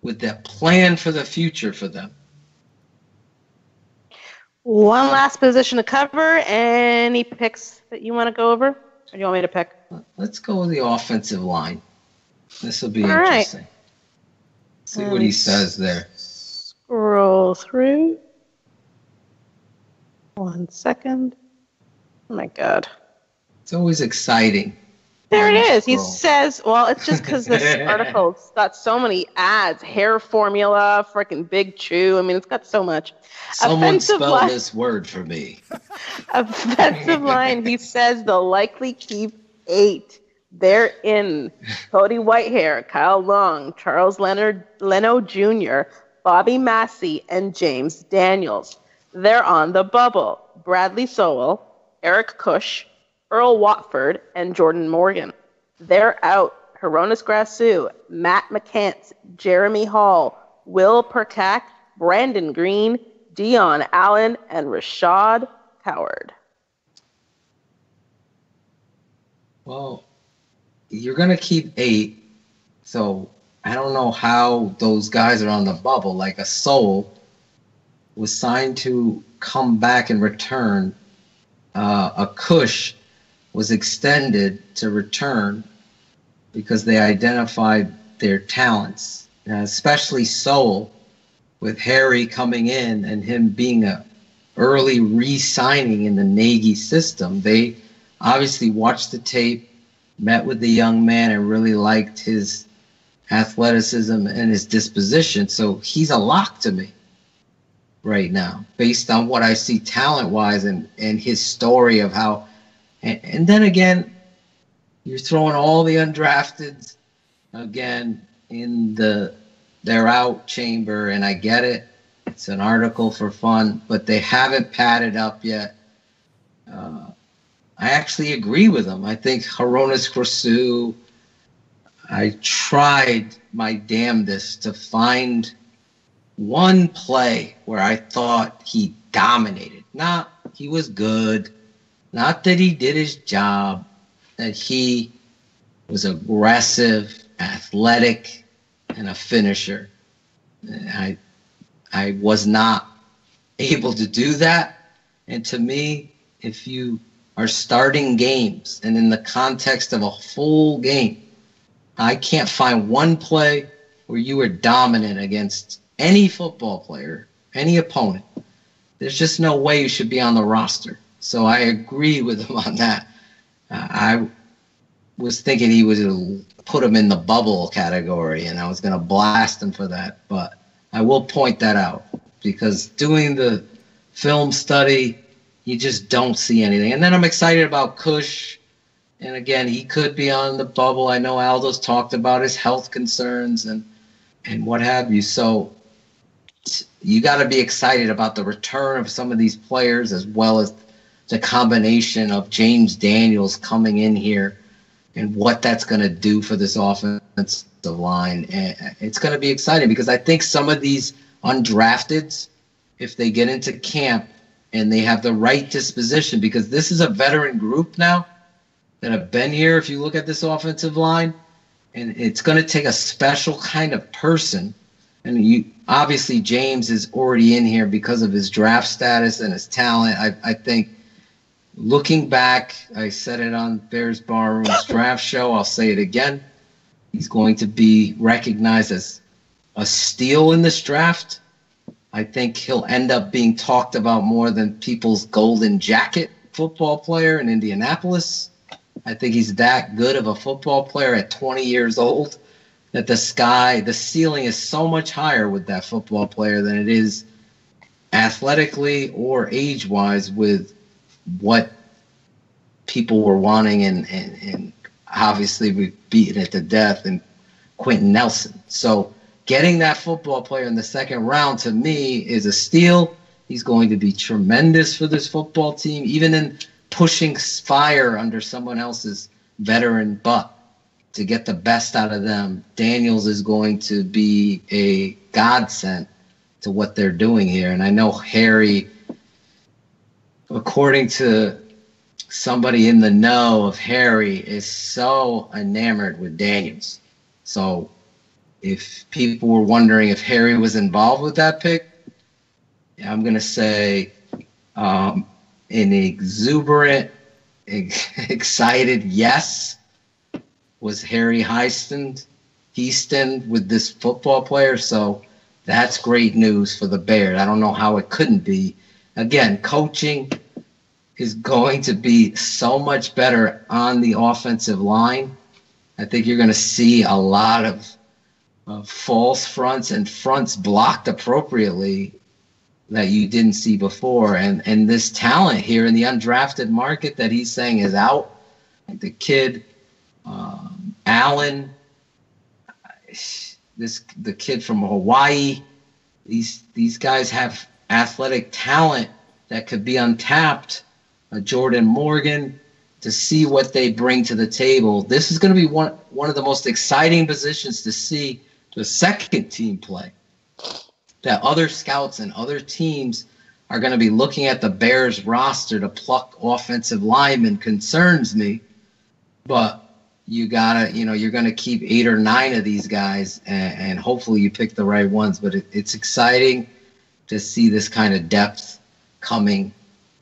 with that plan for the future for them. One last position to cover. Any picks that you want to go over? Or do you want me to pick? Let's go with the offensive line. This will be All interesting. right. See what he says there. Scroll through. 1 second. Oh my God. It's always exciting. There it is. He Scroll. says, well, it's just because this article's got so many ads. Hair formula, freaking Big Chew. I mean, it's got so much. Someone Offensive spell line- this word for me. Offensive line, he says they'll likely keep 8. They're in Cody Whitehair, Kyle Long, Charles Leno Jr., Bobby Massey, and James Daniels. They're on the bubble. Bradley Sowell, Eric Cush, Earl Watford, and Jordan Morgan. They're out. Hronis Grasu, Matt McCants, Jeremy Hall, Will Perkak, Brandon Green, Dion Allen, and Rashad Howard. Well, you're going to keep 8, so I don't know how those guys are on the bubble. Like a Soul was signed to come back and return. A Cush was extended to return because they identified their talents, especially Soul, with Harry coming in and him being a early re-signing in the Nagy system. They obviously watched the tape, met with the young man, and really liked his athleticism and his disposition. So he's a lock to me right now, based on what I see talent-wise and his story of how. And then again, you're throwing all the undrafteds again in they're out chamber, and I get it. It's an article for fun, but they haven't padded up yet. I actually agree with them. I think Hronis Grasu, I tried my damnedest to find one play where I thought he dominated. Not he was good, not that he did his job, that he was aggressive, athletic, and a finisher. I was not able to do that. And to me, if you are starting games and in the context of a full game, I can't find one play where you were dominant against any football player, any opponent. There's just no way you should be on the roster. So I agree with him on that. I was thinking he would put him in the bubble category, and I was going to blast him for that. But I will point that out, because doing the film study, you just don't see anything. And then I'm excited about Cush. And again, he could be on the bubble. I know Aldo's talked about his health concerns and what have you. So you got to be excited about the return of some of these players, as well as the combination of James Daniels coming in here and what that's going to do for this offensive line. And it's going to be exciting, because I think some of these undrafteds, if they get into camp and they have the right disposition, because this is a veteran group now that have been here, if you look at this offensive line, and it's going to take a special kind of person. And you obviously, James is already in here because of his draft status and his talent. I think, looking back, I said it on Bears Barroom's draft show, I'll say it again, he's going to be recognized as a steal in this draft. I think he'll end up being talked about more than people's golden jacket football player in Indianapolis. I think he's that good of a football player at 20 years old that the ceiling is so much higher with that football player than it is athletically or age-wise with what people were wanting, and obviously we've beaten it to death in Quentin Nelson. So getting that football player in the second round, to me, is a steal. He's going to be tremendous for this football team, even in pushing fire under someone else's veteran butt to get the best out of them. Daniels is going to be a godsend to what they're doing here. And I know Harry, according to somebody in the know of Harry, is so enamored with Daniels. So if people were wondering if Harry was involved with that pick, I'm going to say an exuberant, excited yes was Harry Heaston with this football player. So that's great news for the Bears. I don't know how it couldn't be. Again, coaching is going to be so much better on the offensive line. I think you're going to see a lot of false fronts and fronts blocked appropriately that you didn't see before. And this talent here in the undrafted market that he's saying is out, like the kid, Allen, the kid from Hawaii, these guys have athletic talent that could be untapped. Jordan Morgan, to see what they bring to the table. This is going to be one of the most exciting positions to see the second team play. That other scouts and other teams are going to be looking at the Bears roster to pluck offensive linemen concerns me. But you're going to keep 8 or 9 of these guys, and hopefully you pick the right ones. But it's exciting to see this kind of depth coming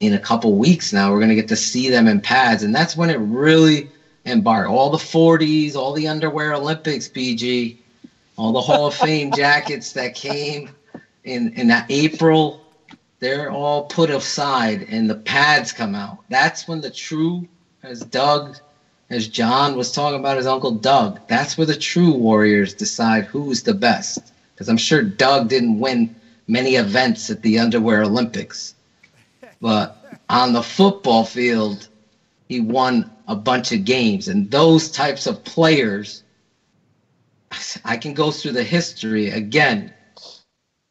in a couple weeks now. We're going to get to see them in pads, and that's when it really embarked. All the 40s, all the underwear Olympics, BG, all the Hall of Fame jackets that came in that April, they're all put aside, and the pads come out. That's when the true, as John was talking about his Uncle Doug, that's where the true Warriors decide who's the best. Because I'm sure Doug didn't win many events at the Underwear Olympics. But on the football field, he won a bunch of games. And those types of players, I can go through the history. Again,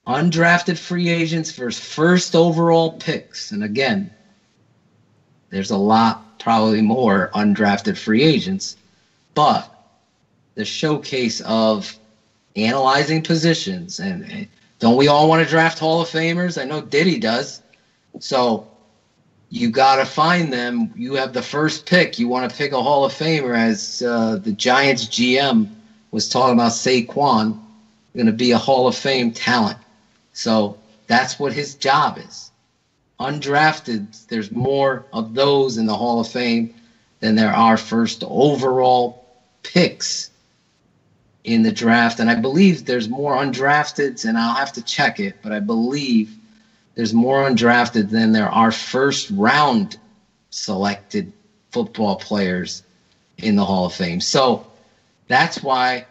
undrafted free agents versus first overall picks. And again, there's a lot, probably more undrafted free agents. But the showcase of analyzing positions, and don't we all want to draft Hall of Famers? I know Diddy does. So you got to find them. You have the first pick. You want to pick a Hall of Famer, as the Giants GM was talking about Saquon, going to be a Hall of Fame talent. So that's what his job is. Undrafted, there's more of those in the Hall of Fame than there are first overall picks in the draft. And I believe there's more undrafteds, and I'll have to check it, but I believe there's more undrafted than there are first round selected football players in the Hall of Fame. So that's why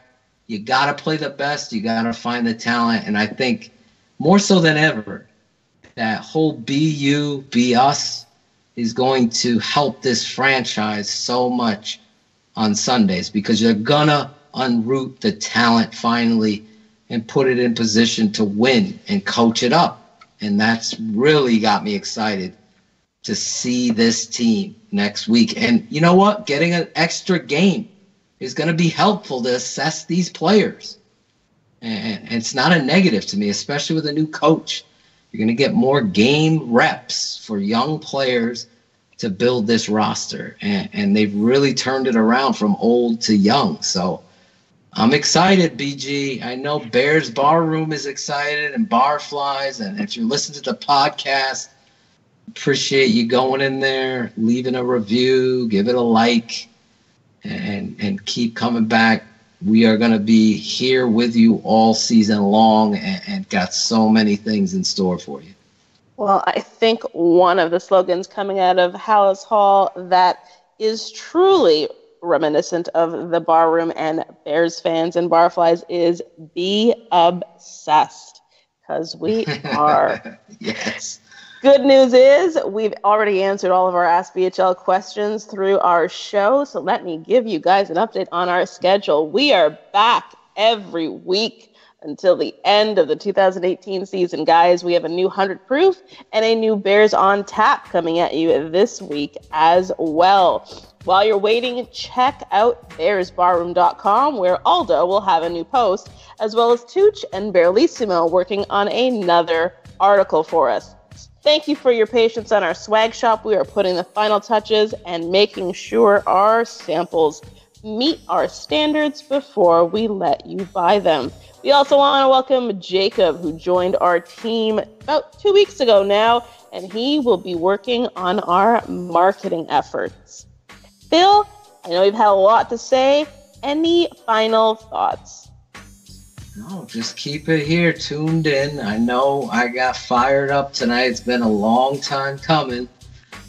you got to play the best. You got to find the talent. And I think more so than ever, that whole be you, be us is going to help this franchise so much on Sundays, because you're going to unroot the talent finally and put it in position to win and coach it up. And that's really got me excited to see this team next week. And you know what? Getting an extra game is going to be helpful to assess these players. And it's not a negative to me, especially with a new coach. You're going to get more game reps for young players to build this roster. And they've really turned it around from old to young. So I'm excited, BG. I know Bears Bar Room is excited, and Barflies. And if you're listening to the podcast, appreciate you going in there, leaving a review, give it a like, and keep coming back. We are going to be here with you all season long, and got so many things in store for you. Well, I think one of the slogans coming out of Hallis Hall that is truly reminiscent of the bar room and Bears fans and Barflies is be obsessed. because we are. Yes. Good news is we've already answered all of our Ask BHL questions through our show. So let me give you guys an update on our schedule. We are back every week until the end of the 2018 season, guys. We have a new 100 proof and a new Bears on Tap coming at you this week as well. While you're waiting, check out bearsbarroom.com, where Aldo will have a new post, as well as Tooch and Bearlissimo working on another article for us. Thank you for your patience on our swag shop. We are putting the final touches and making sure our samples meet our standards before we let you buy them. We also want to welcome Jacob, who joined our team about 2 weeks ago now, and he will be working on our marketing efforts. Phil, I know you've had a lot to say. Any final thoughts? No, just keep it here, tuned in. I know I got fired up tonight. It's been a long time coming.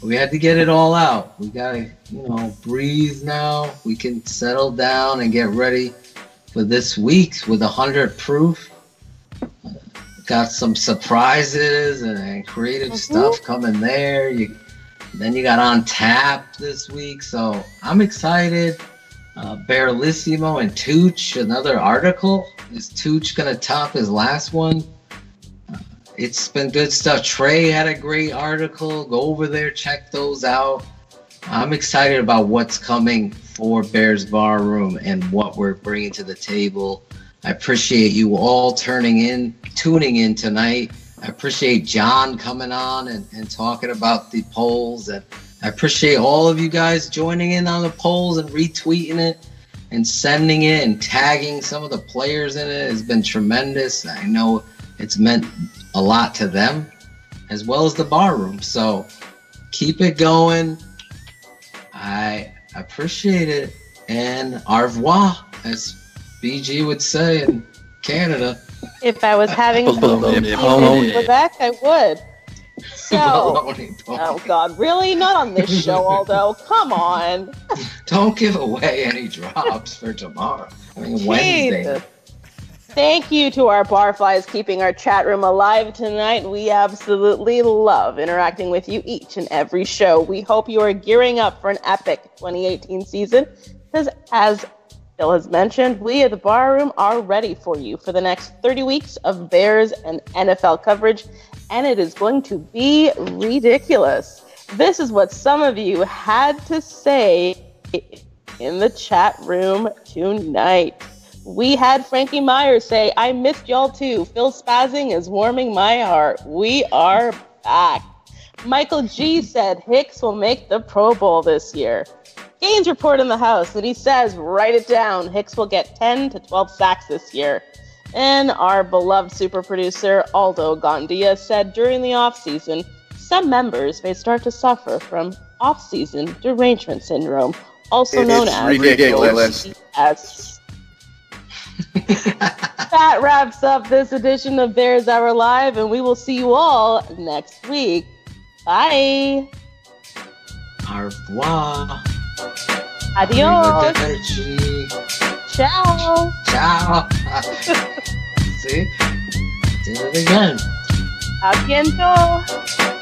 We had to get it all out. We got to, breathe now. We can settle down and get ready for this week with 100 proof. Got some surprises and creative stuff coming there. Then you got On Tap this week. So I'm excited. Bearlissimo and Tooch, another article. Is Tooch going to top his last one? It's been good stuff. Trey had a great article. Go over there, check those out. I'm excited about what's coming for Bears Bar Room and what we're bringing to the table. I appreciate you all tuning in tonight. I appreciate John coming on and talking about the polls. And I appreciate all of you guys joining in on the polls and retweeting it and sending it and tagging some of the players in it. Has been tremendous. I know it's meant a lot to them as well as the bar room. So keep it going. I appreciate it. And au revoir, as BG would say in Canada. If I was having some in Quebec, I would. So, oh God, really? Not on this show, Aldo. Come on. Don't give away any drops for tomorrow. Wednesday. Thank you to our barflies keeping our chat room alive tonight. We absolutely love interacting with you each and every show. We hope you are gearing up for an epic 2018 season, because as Phil has mentioned, we at the Bar Room are ready for you for the next 30 weeks of Bears and NFL coverage, and it is going to be ridiculous. This is what some of you had to say in the chat room tonight. We had Frankie Myers say, "I missed y'all too. Phil spazzing is warming my heart. We are back." Michael G said Hicks will make the Pro Bowl this year. Gaines report in the house, and he says, write it down, Hicks will get 10 to 12 sacks this year. And our beloved super producer, Aldo Gandia, said during the offseason, some members may start to suffer from off-season derangement syndrome, also known as ridiculous. OCS. That wraps up this edition of Bears Hour Live, and we will see you all next week. Bye. Au revoir. Adios. Ciao. Ciao. See? Did it again. A bientôt.